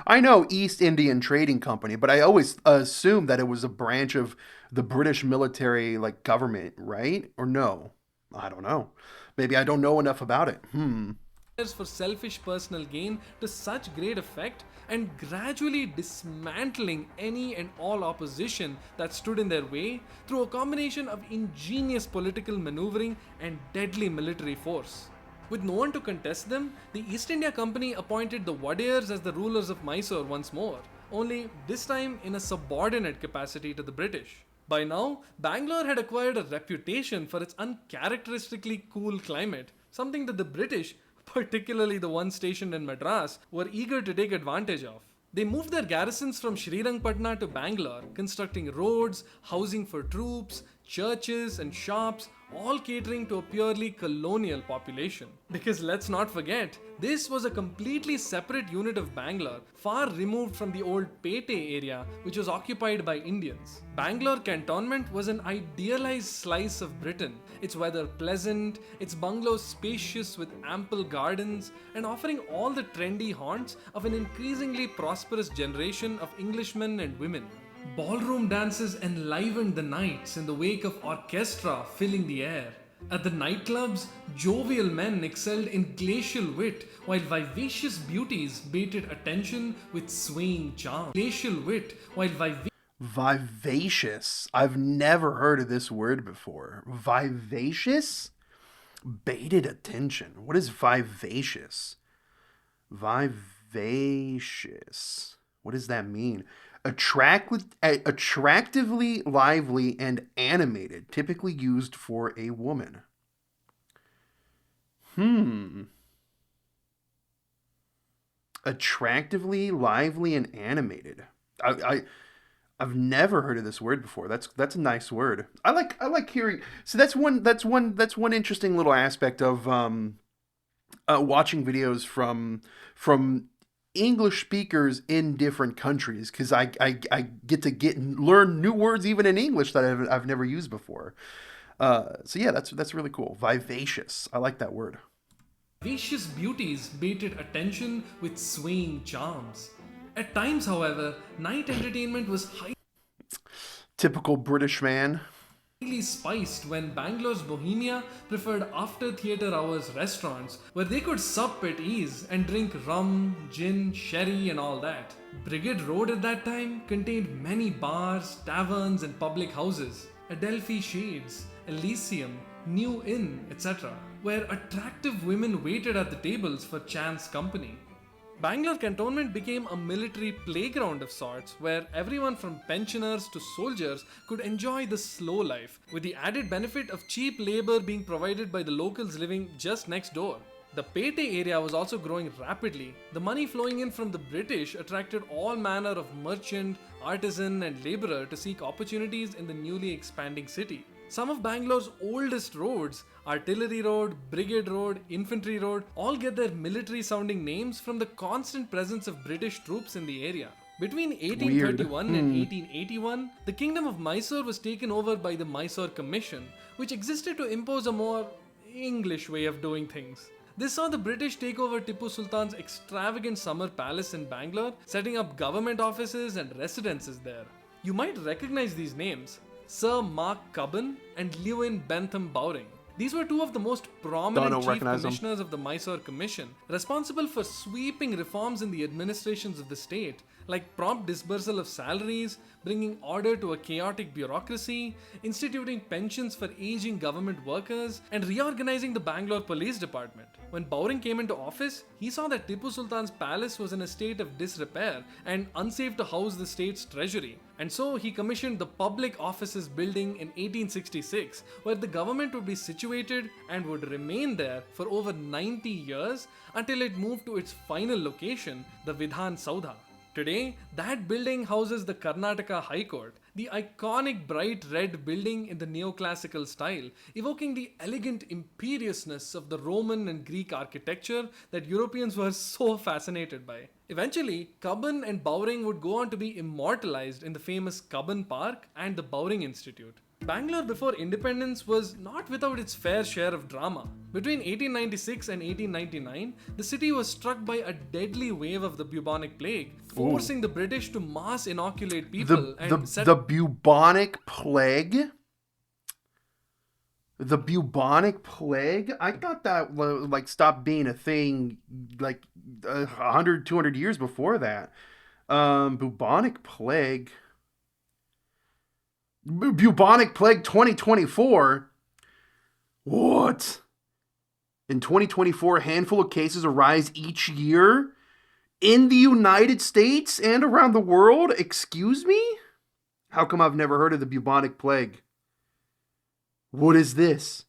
I know East Indian Trading Company, but I always assumed that it was a branch of the British military like government, right? Or no? I don't know. Maybe I don't know enough about it. For selfish personal gain to such great effect, and gradually dismantling any and all opposition that stood in their way through a combination of ingenious political maneuvering and deadly military force. With no one to contest them, the East India Company appointed the Wadiyars as the rulers of Mysore once more, only this time in a subordinate capacity to the British. By now, Bangalore had acquired a reputation for its uncharacteristically cool climate, something that the British, particularly the ones stationed in Madras, were eager to take advantage of. They moved their garrisons from Srirangpatna to Bangalore, constructing roads, housing for troops, churches, and shops, all catering to a purely colonial population. Because let's not forget, this was a completely separate unit of Bangalore, far removed from the old Pete area, which was occupied by Indians. Bangalore Cantonment was an idealized slice of Britain, its weather pleasant, its bungalows spacious with ample gardens, and offering all the trendy haunts of an increasingly prosperous generation of Englishmen and women. Ballroom dances enlivened the nights in the wake of orchestra filling the air. At the nightclubs, jovial men excelled in glacial wit, while vivacious beauties baited attention with swaying charm. Vivacious. I've never heard of this word before. Vivacious? Baited attention. What is vivacious? Vivacious. What does that mean? Attractively lively and animated, typically used for a woman. Attractively lively and animated. I've never heard of this word before. That's a nice word. I like hearing. So that's one interesting little aspect of watching videos from English speakers in different countries, because I get to learn new words even in English that I've never used before. So yeah, that's really cool. Vivacious. I like that word. Vivacious beauties baited attention with swaying charms. At times, however, night entertainment was Typical British man. highly spiced when Bangalore's Bohemia preferred after theatre hours restaurants where they could sup at ease and drink rum, gin, sherry and all that. Brigade Road at that time contained many bars, taverns and public houses, Adelphi Shades, Elysium, New Inn, etc., where attractive women waited at the tables for chance company. Bangalore Cantonment became a military playground of sorts where everyone from pensioners to soldiers could enjoy the slow life, with the added benefit of cheap labor being provided by the locals living just next door. The Pete area was also growing rapidly. The money flowing in from the British attracted all manner of merchant, artisan and laborer to seek opportunities in the newly expanding city. Some of Bangalore's oldest roads, Artillery Road, Brigade Road, Infantry Road, all get their military sounding names from the constant presence of British troops in the area. Between 1831 and 1881, the Kingdom of Mysore was taken over by the Mysore Commission, which existed to impose a more English way of doing things. This saw the British take over Tipu Sultan's extravagant summer palace in Bangalore, setting up government offices and residences there. You might recognize these names: Sir Mark Cubbon and Lewin Bentham Bowring. These were two of the most prominent chief commissioners of the Mysore Commission, responsible for sweeping reforms in the administrations of the state, like prompt disbursal of salaries, bringing order to a chaotic bureaucracy, instituting pensions for aging government workers, and reorganizing the Bangalore Police Department. When Bowring came into office, he saw that Tipu Sultan's palace was in a state of disrepair and unsafe to house the state's treasury. And so he commissioned the Public Offices Building in 1866, where the government would be situated and would remain there for over 90 years until it moved to its final location, the Vidhan Saudha. Today, that building houses the Karnataka High Court, the iconic bright red building in the neoclassical style, evoking the elegant imperiousness of the Roman and Greek architecture that Europeans were so fascinated by. Eventually, Cubbon and Bowring would go on to be immortalized in the famous Cubbon Park and the Bowring Institute. Bangalore before independence was not without its fair share of drama. Between 1896 and 1899, the city was struck by a deadly wave of the bubonic plague, forcing the British to mass inoculate people the bubonic plague? The bubonic plague? I thought that like stopped being a thing like 100, 200 years before that. Bubonic plague. Bubonic plague 2024? What? In 2024, a handful of cases arise each year in the United States and around the world? Excuse me? How come I've never heard of the bubonic plague? What is this?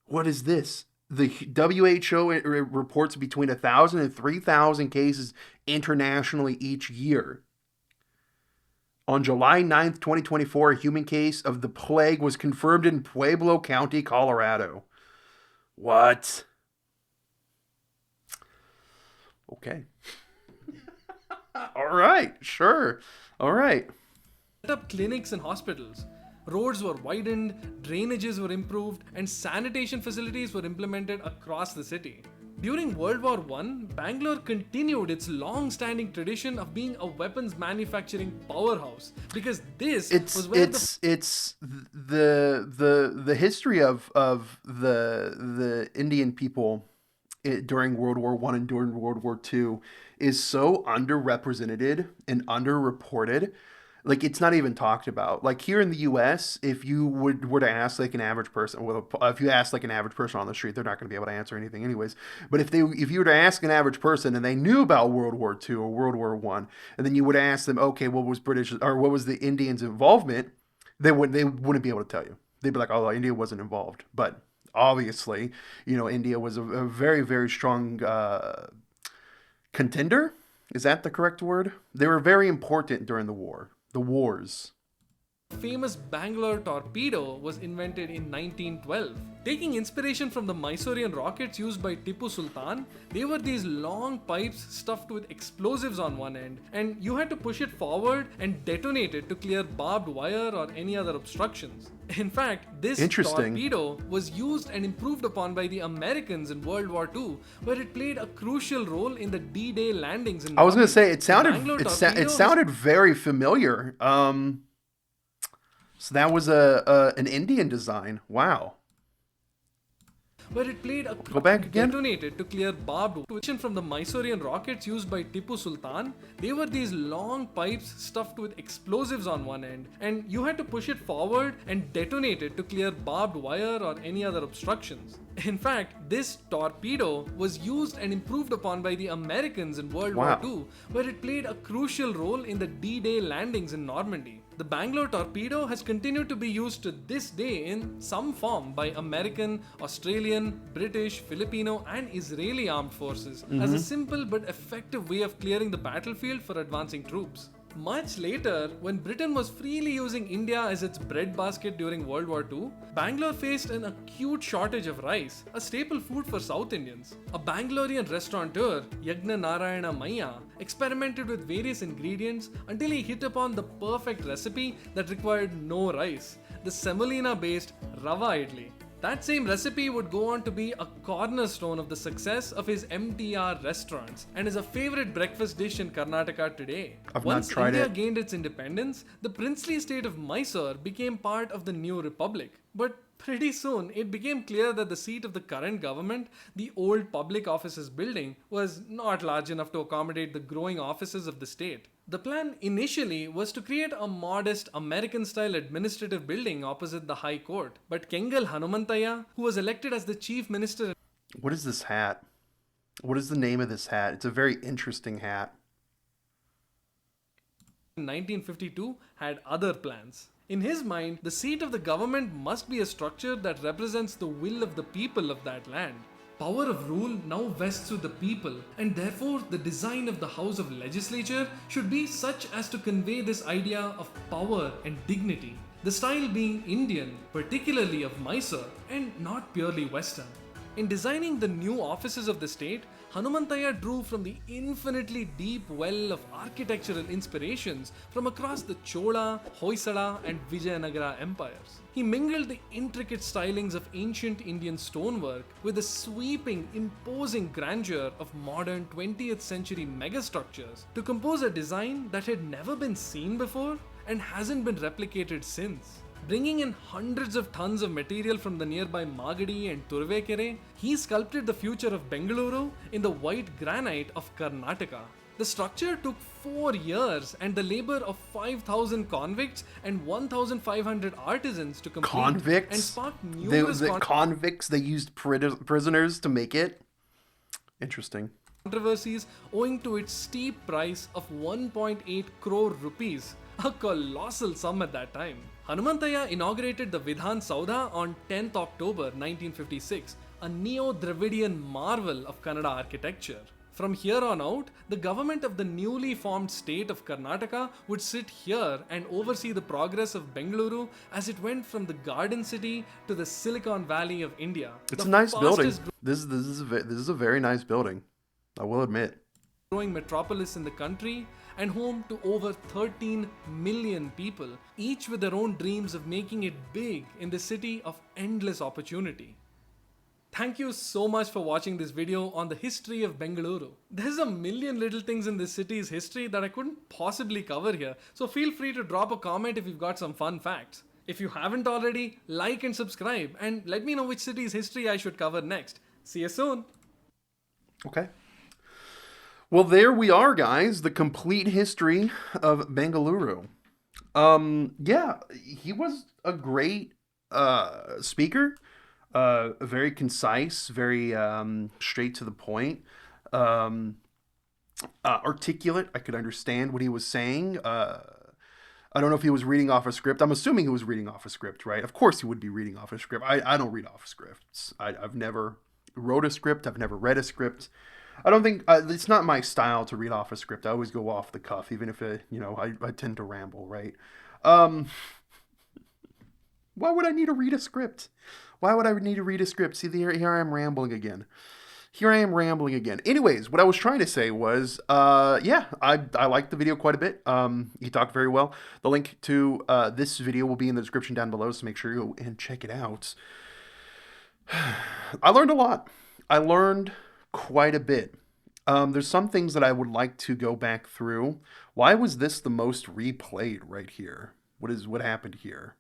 What is this? The WHO reports between 1,000 and 3,000 cases internationally each year. On July 9th, 2024, a human case of the plague was confirmed in Pueblo County, Colorado. What? Okay. All right, sure. All right. Set up clinics and hospitals. Roads were widened, drainages were improved, and sanitation facilities were implemented across the city. During World War I, Bangalore continued its long-standing tradition of being a weapons manufacturing powerhouse because this was where it's the history of the Indian people during World War I and during World War II is so underrepresented and underreported. Like, it's not even talked about. Like, here in the U.S., if you were to ask like an average person, if you ask like an average person on the street, they're not going to be able to answer anything anyways. But if you were to ask an average person and they knew about World War II or World War One, and then you would ask them, okay, what was British or what was the Indians' involvement? They wouldn't be able to tell you. They'd be like, oh, India wasn't involved. But obviously, India was a very, very strong contender. Is that the correct word? They were very important during the war. The wars. famous Bangalore torpedo was invented in 1912. Taking inspiration from the Mysorean rockets used by Tipu Sultan, they were these long pipes stuffed with explosives on one end, and you had to push it forward and detonate it to clear barbed wire or any other obstructions. In fact, this torpedo was used and improved upon by the Americans in World War II, where it played a crucial role in the D-Day landings in Normandy. I was going to say, it sounded very familiar. So that was an Indian design. Wow. Where it played a detonated to clear barbed wire from the Mysorean rockets used by Tipu Sultan. They were these long pipes stuffed with explosives on one end, and you had to push it forward and detonate it to clear barbed wire or any other obstructions. In fact, this torpedo was used and improved upon by the Americans in World War II, where it played a crucial role in the D-Day landings in Normandy. The Bangalore torpedo has continued to be used to this day in some form by American, Australian, British, Filipino, and Israeli armed forces as a simple but effective way of clearing the battlefield for advancing troops. Much later, when Britain was freely using India as its breadbasket during World War II, Bangalore faced an acute shortage of rice, a staple food for South Indians. A Bangalorean restaurateur, Yagna Narayana Maya, experimented with various ingredients until he hit upon the perfect recipe that required no rice, the semolina-based Rava Idli. That same recipe would go on to be a cornerstone of the success of his MTR restaurants and is a favorite breakfast dish in Karnataka today. Once India gained its independence, the princely state of Mysore became part of the new republic. But pretty soon, it became clear that the seat of the current government, the old public offices building, was not large enough to accommodate the growing offices of the state. The plan initially was to create a modest American-style administrative building opposite the High Court. But Kengal Hanumantaya, who was elected as the chief minister... What is this hat? What is the name of this hat? It's a very interesting hat. In 1952, had other plans. In his mind, the seat of the government must be a structure that represents the will of the people of that land. Power of rule now vests with the people, and therefore the design of the House of Legislature should be such as to convey this idea of power and dignity. The style being Indian, particularly of Mysore, and not purely Western. In designing the new offices of the state, Hanumantaya drew from the infinitely deep well of architectural inspirations from across the Chola, Hoysala, and Vijayanagara empires. He mingled the intricate stylings of ancient Indian stonework with the sweeping, imposing grandeur of modern 20th century megastructures to compose a design that had never been seen before and hasn't been replicated since. Bringing in hundreds of tons of material from the nearby Magadi and Turvekere, he sculpted the future of Bengaluru in the white granite of Karnataka. The structure took 4 years and the labor of 5,000 convicts and 1,500 artisans to complete. Convicts? And sparked numerous convicts, they used prisoners to make it? Interesting. Controversies owing to its steep price of 1.8 crore rupees, a colossal sum at that time. Hanumantaya inaugurated the Vidhan Saudha on 10th October 1956, a neo-Dravidian marvel of Kannada architecture. From here on out, the government of the newly formed state of Karnataka would sit here and oversee the progress of Bengaluru as it went from the Garden City to the Silicon Valley of India. It's The a nice building. fastest This is a very nice building, I will admit. growing metropolis in the country and home to over 13 million people, each with their own dreams of making it big in the city of endless opportunity. Thank you so much for watching this video on the history of Bengaluru. There's a million little things in this city's history that I couldn't possibly cover here, so feel free to drop a comment if you've got some fun facts. If you haven't already, like and subscribe and let me know which city's history I should cover next. See you soon! Okay. Well, there we are, guys. The complete history of Bengaluru. Yeah, he was a great speaker. Very concise, very straight to the point. Articulate. I could understand what he was saying. I don't know if he was reading off a script. I'm assuming he was reading off a script, right? Of course he would be reading off a script. I don't read off scripts. I've never wrote a script. I've never read a script. I don't think it's not my style to read off a script. I always go off the cuff, even if I tend to ramble, right? Why would I need to read a script? Why would I need to read a script? See, here I am rambling again. Anyways, what I was trying to say was, yeah, I liked the video quite a bit. He talked very well. The link to this video will be in the description down below, so make sure you go and check it out. I learned a lot. I learned quite a bit. There's some things that I would like to go back through. Why was this the most replayed right here? What happened here?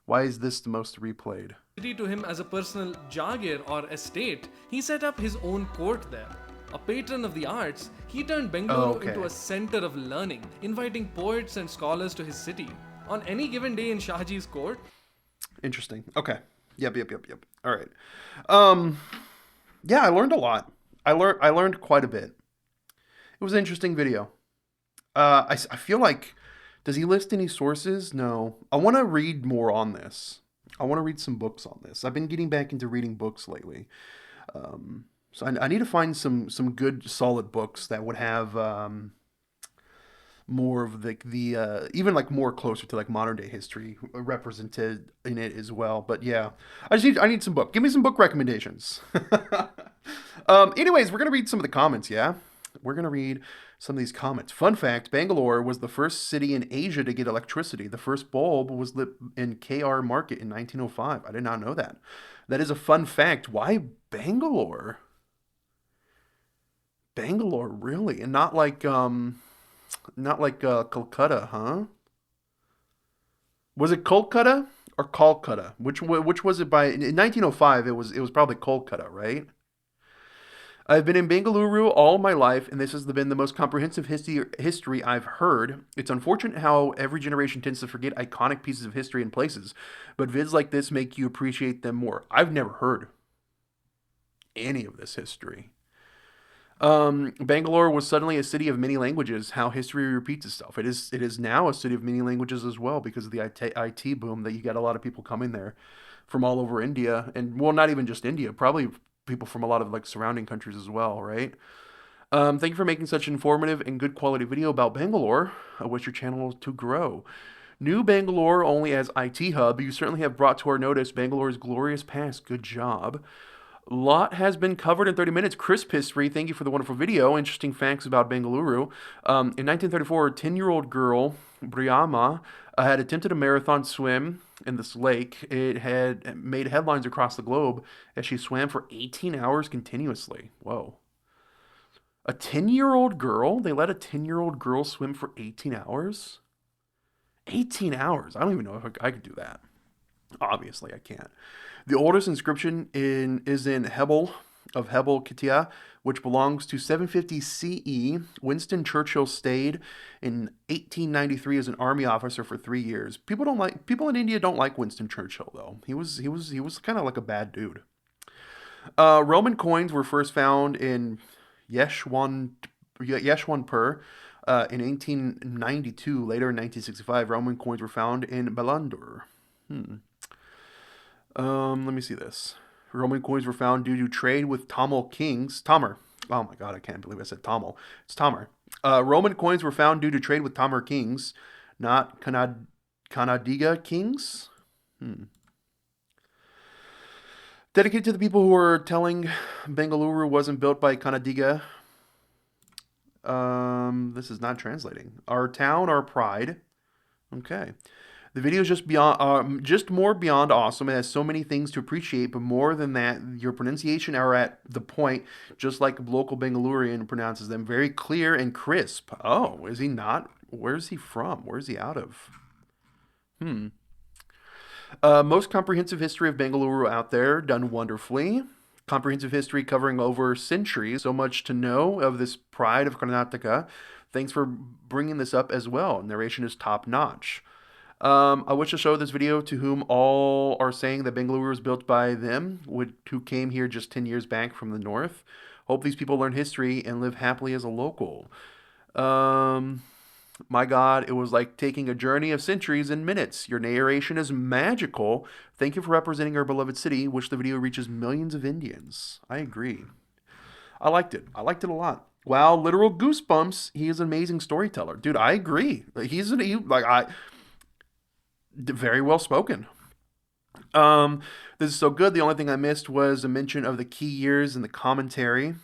Why is this the most replayed? To him as a personal jagir or estate, he set up his own court there. A patron of the arts, he turned Bengaluru into a center of learning, inviting poets and scholars to his city. On any given day in Shahji's court. Interesting. Okay. Yep. All right. Yeah, I learned a lot. I learned quite a bit. It was an interesting video. I feel like, does he list any sources? No. I want to read more on this. I want to read some books on this. I've been getting back into reading books lately. So I need to find some good solid books that would have more of the even like more closer to like modern day history represented in it as well. But yeah, I need some book. Give me some book recommendations. Anyways, we're gonna read some of the comments. Yeah, we're gonna read some of these comments. Fun fact: Bangalore was the first city in Asia to get electricity. The first bulb was lit in KR Market in 1905. I did not know that. That is a fun fact. Why Bangalore? Bangalore, really, and not like Calcutta, huh? Was it Kolkata or Calcutta? Which was it by in 1905? It was probably Kolkata, right? I've been in Bengaluru all my life, and this has been the most comprehensive history I've heard. It's unfortunate how every generation tends to forget iconic pieces of history and places, but vids like this make you appreciate them more. I've never heard any of this history. Bangalore was suddenly a city of many languages. How history repeats itself. It is now a city of many languages as well because of the IT boom. That you got a lot of people coming there from all over India, and well, not even just India. Probably people from a lot of like surrounding countries as well, right? Thank you for making such an informative and good quality video about Bangalore. I wish your channel to grow. New Bangalore only as IT hub. You certainly have brought to our notice Bangalore's glorious past. Good job. Lot has been covered in 30 minutes. Crisp history. Thank you for the wonderful video. Interesting facts about Bengaluru. In 1934, a 10-year-old girl, Briyama, had attempted a marathon swim in this lake. It had made headlines across the globe as she swam for 18 hours continuously. Whoa. A 10-year-old girl? They let a 10-year-old girl swim for 18 hours? 18 hours? I don't even know if I could do that. Obviously, I can't. The oldest inscription is in Hebel of Hebel Kitia, which belongs to 750 CE. Winston Churchill stayed in 1893 as an army officer for 3 years. People in India don't like Winston Churchill though. He was kind of like a bad dude. Roman coins were first found in Yeshwanpur in 1892. Later in 1965, Roman coins were found in Balandur. Let me see this. Roman coins were found due to trade with Tamil kings. Oh my god, I can't believe I said Tamil. It's Tamar. Roman coins were found due to trade with Tamar kings, not Kannadiga kings. Hmm. Dedicated to the people who were telling Bengaluru wasn't built by Kannadiga. This is not translating. Our town, our pride. Okay. The video is just more beyond awesome. It has so many things to appreciate, but more than that, your pronunciation are at the point, just like a local Bengalurian pronounces them, very clear and crisp. Oh, is he not? Where's he from? Where's he out of? Hmm. Most comprehensive history of Bengaluru out there, done wonderfully. Comprehensive history covering over centuries. So much to know of this pride of Karnataka. Thanks for bringing this up as well. Narration is top notch. I wish to show this video to whom all are saying that Bengaluru was built by them, who came here just 10 years back from the north. Hope these people learn history and live happily as a local. My God, it was like taking a journey of centuries in minutes. Your narration is magical. Thank you for representing our beloved city, which the video reaches millions of Indians. I agree. I liked it. I liked it a lot. Wow, literal goosebumps. He is an amazing storyteller. Dude, I agree. Very well spoken. This is so good. The only thing I missed was a mention of the key years in the commentary.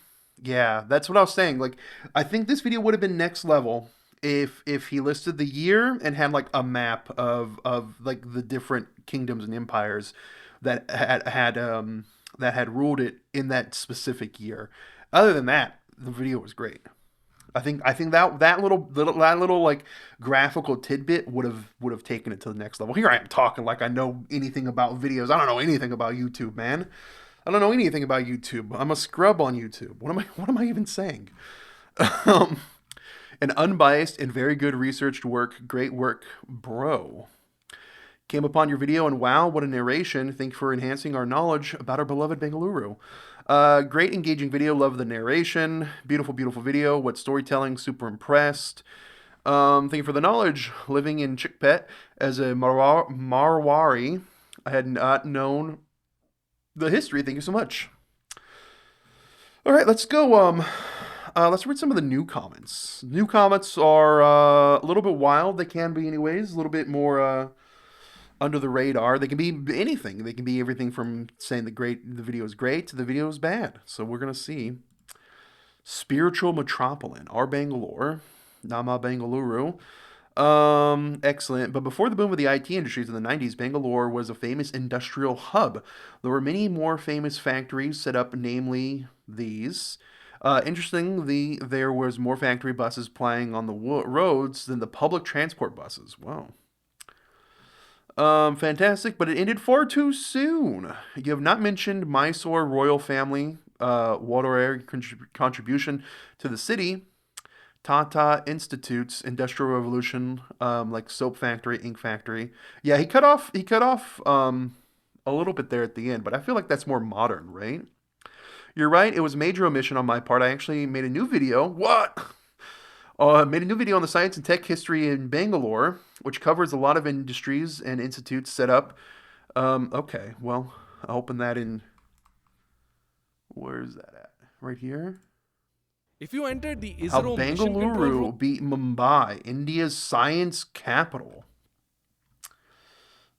Yeah, that's what I was saying. Like, I think this video would have been next level if he listed the year and had like a map of like the different kingdoms and empires that had ruled it in that specific year. Other than that, the video was great. I think that little like graphical tidbit would have taken it to the next level. Here I am talking like I know anything about videos. I don't know anything about YouTube, man. I don't know anything about YouTube. I'm a scrub on YouTube. What am I even saying? Um, an unbiased and very good researched work. Great work, bro. Came upon your video and wow, what a narration. Thank you for enhancing our knowledge about our beloved Bengaluru. Great engaging video. Love the narration. Beautiful, beautiful video. What storytelling. Super impressed. Thank you for the knowledge. Living in Chickpet as a Marwari, I had not known the history. Thank you so much. All right, let's go. Let's read some of the new comments. New comments are a little bit wild. They can be, anyways. A little bit more under the radar. They can be anything. They can be everything from saying the video is great to the video is bad. So we're gonna see. Spiritual Metropolitan, our Bangalore, Nama Bengaluru. Excellent. But before the boom of the IT industries in the 90s, Bangalore was a famous industrial hub. There were many more famous factories set up, namely these. Interestingly, there was more factory buses plying on the roads than the public transport buses. Wow. Fantastic, but it ended far too soon. You have not mentioned Mysore royal family, water contribution to the city, Tata Institute's Industrial Revolution, like soap factory, ink factory. Yeah, he cut off a little bit there at the end, but I feel like that's more modern, right? You're right. It was a major omission on my part. I actually made a new video. What? Made a new video on the science and tech history in Bangalore, which covers a lot of industries and institutes set up. Okay, well, I'll open that in. Where's that at? Right here. If you entered the How ISRO mission control Bengaluru room, beat Mumbai, India's science capital.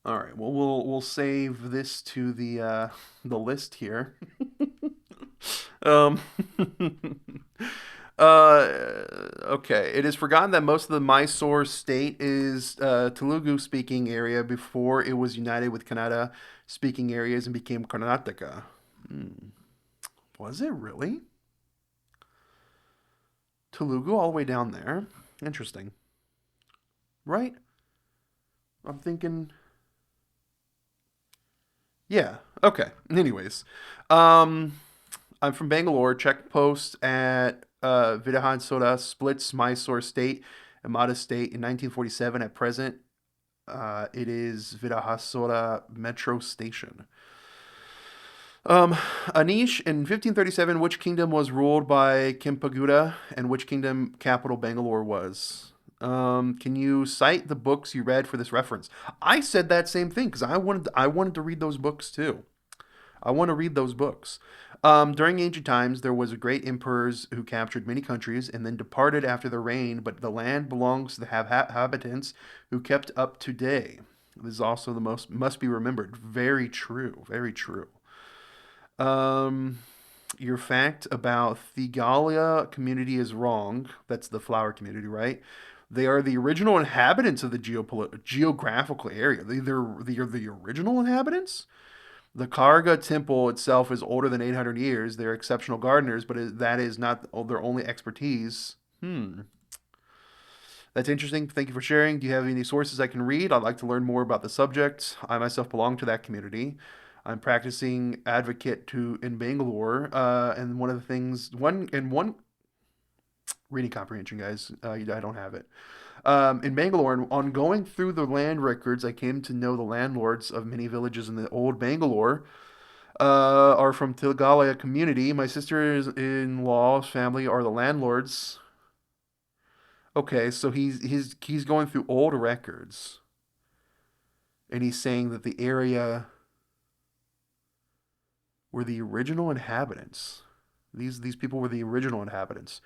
All right, well, we'll save this to the list here. um, okay. It is forgotten that most of the Mysore state is Telugu-speaking area before it was united with Kannada speaking areas and became Karnataka. Was it really? Telugu all the way down there? Interesting. Right? I'm thinking... Yeah. Okay. Anyways, I'm from Bangalore. Check post at Vidhan Soda splits Mysore State and Madhya State in 1947. At present, it is Vidhan Metro Station. Aneesh, in 1537, which kingdom was ruled by Kempegowda and which kingdom capital Bangalore was? Can you cite the books you read for this reference? I said that same thing because I wanted to read those books too. I want to read those books. During ancient times, there was great emperors who captured many countries and then departed after their reign, but the land belongs to the inhabitants who kept up today. This is also the most must be remembered. Very true. Very true. Um, your fact about Thegalia community is wrong. That's the flower community, right? They are the original inhabitants of the geographical area. They are the original inhabitants. The Karga temple itself is older than 800 years. They're exceptional gardeners, but that is not their only expertise. That's interesting. Thank you for sharing. Do you have any sources I can read? I'd like to learn more about the subject. I myself belong to that community. I'm practicing advocate in Bangalore, and one of the things one reading comprehension, guys. I don't have it. In Bangalore, on going through the land records, I came to know the landlords of many villages in the old Bangalore are from Tilgalaya community. My sister-in-law's family are the landlords. Okay, so he's going through old records, and he's saying that the area were the original inhabitants. These people were the original inhabitants.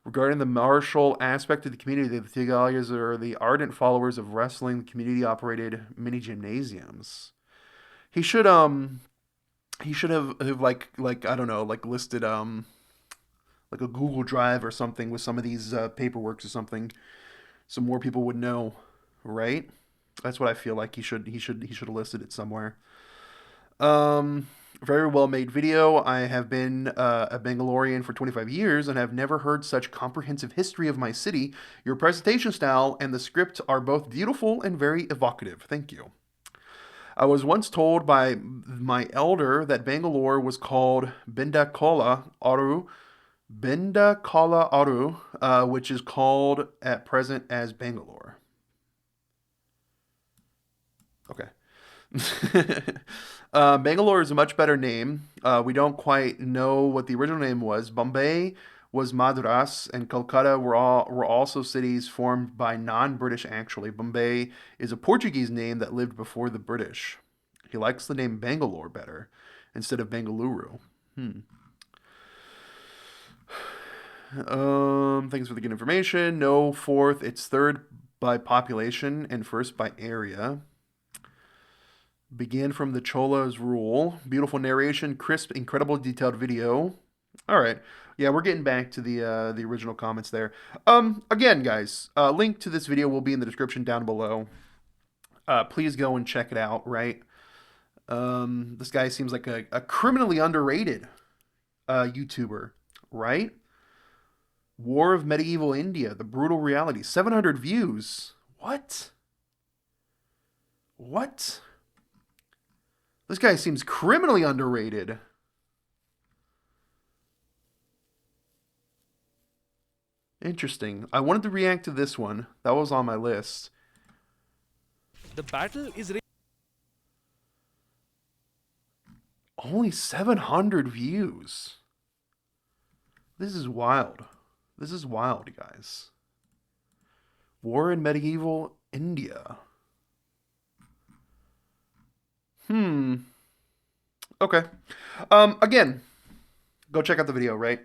Regarding the martial aspect of the community, the Tigalayas are the ardent followers of wrestling. The community operated many gymnasiums. He should have like I don't know, like listed like a Google Drive or something with some of these paperworks or something, so more people would know, right? That's what I feel like he should have listed it somewhere. Um, Very well made video. I have been a Bangalorean for 25 years and have never heard such comprehensive history of my city. Your presentation style and the script are both beautiful and very evocative. Thank you. I was once told by my elder that Bangalore was called Benda Aru, which is called at present as Bangalore. Okay. Bangalore is a much better name. We don't quite know what the original name was. Bombay was Madras, and Calcutta were also cities formed by non-British. Actually, Bombay is a Portuguese name that lived before the British. He likes the name Bangalore better instead of Bengaluru. Thanks for the good information. No fourth. It's third by population and first by area. Began from the Chola's rule. Beautiful narration, crisp, incredible detailed video. All right. Yeah, we're getting back to the original comments there. Again, guys, link to this video will be in the description down below. Please go and check it out, right? This guy seems like a criminally underrated YouTuber, right? War of Medieval India, the brutal reality. 700 views. What? What? This guy seems criminally underrated. Interesting. I wanted to react to this one. That was on my list. The battle is Only 700 views. This is wild. This is wild, guys. War in medieval India. Okay. Again, go check out the video, right?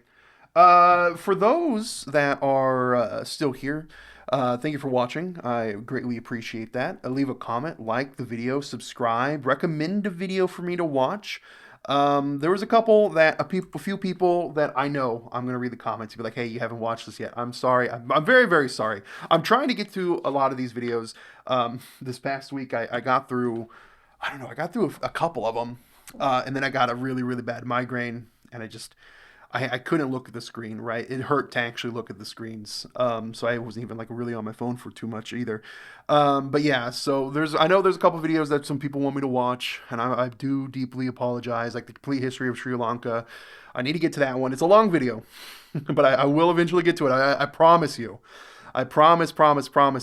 For those that are still here, thank you for watching. I greatly appreciate that. Leave a comment, like the video, subscribe, recommend a video for me to watch. There was a few people that I know. I'm gonna read the comments and be like, "Hey, you haven't watched this yet." I'm sorry. I'm very, very sorry. I'm trying to get through a lot of these videos. This past week, I got through. I don't know. I got through a couple of them, and then I got a really, really bad migraine, and I couldn't look at the screen, right? It hurt to actually look at the screens. So I wasn't even like really on my phone for too much either. But yeah, so I know there's a couple videos that some people want me to watch, and I do deeply apologize. Like the complete history of Sri Lanka. I need to get to that one. It's a long video, but I will eventually get to it. I promise you. I promise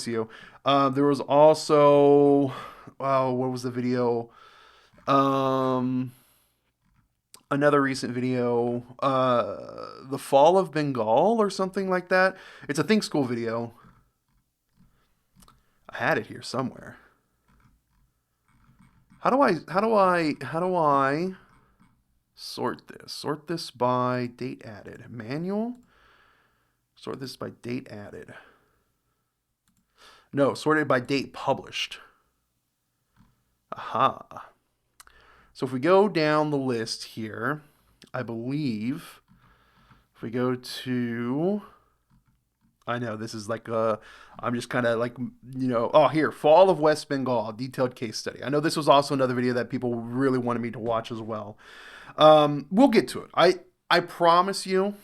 you. There was also, what was the video? Another recent video, the fall of Bengal or something like that. It's a Think School video. I had it here somewhere. How do I Sort this. Sort this by date added. Manual. Sort this by date added. No, sorted by date published. Aha. So if we go down the list here, I believe if we go to, I know this is like I'm just kind of like, oh, here, Fall of West Bengal, detailed case study. I know this was also another video that people really wanted me to watch as well. We'll get to it. I promise you,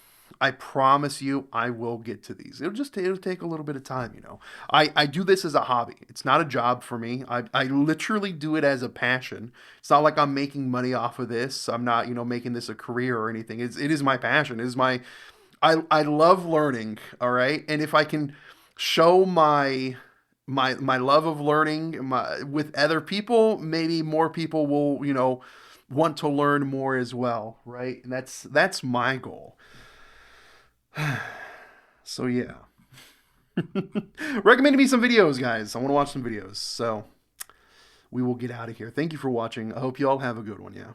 I will get to these. It'll take a little bit of time, I do this as a hobby. It's not a job for me. I literally do it as a passion. It's not like I'm making money off of this. I'm not, making this a career or anything. It is my passion. It is I love learning, all right? And if I can show my love of learning with other people, maybe more people will, want to learn more as well, right? And that's my goal. So yeah. Recommend me some videos, guys. I want to watch some videos. So we will get out of here. Thank you for watching. I hope you all have a good one, yeah.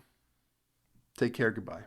Take care. Goodbye.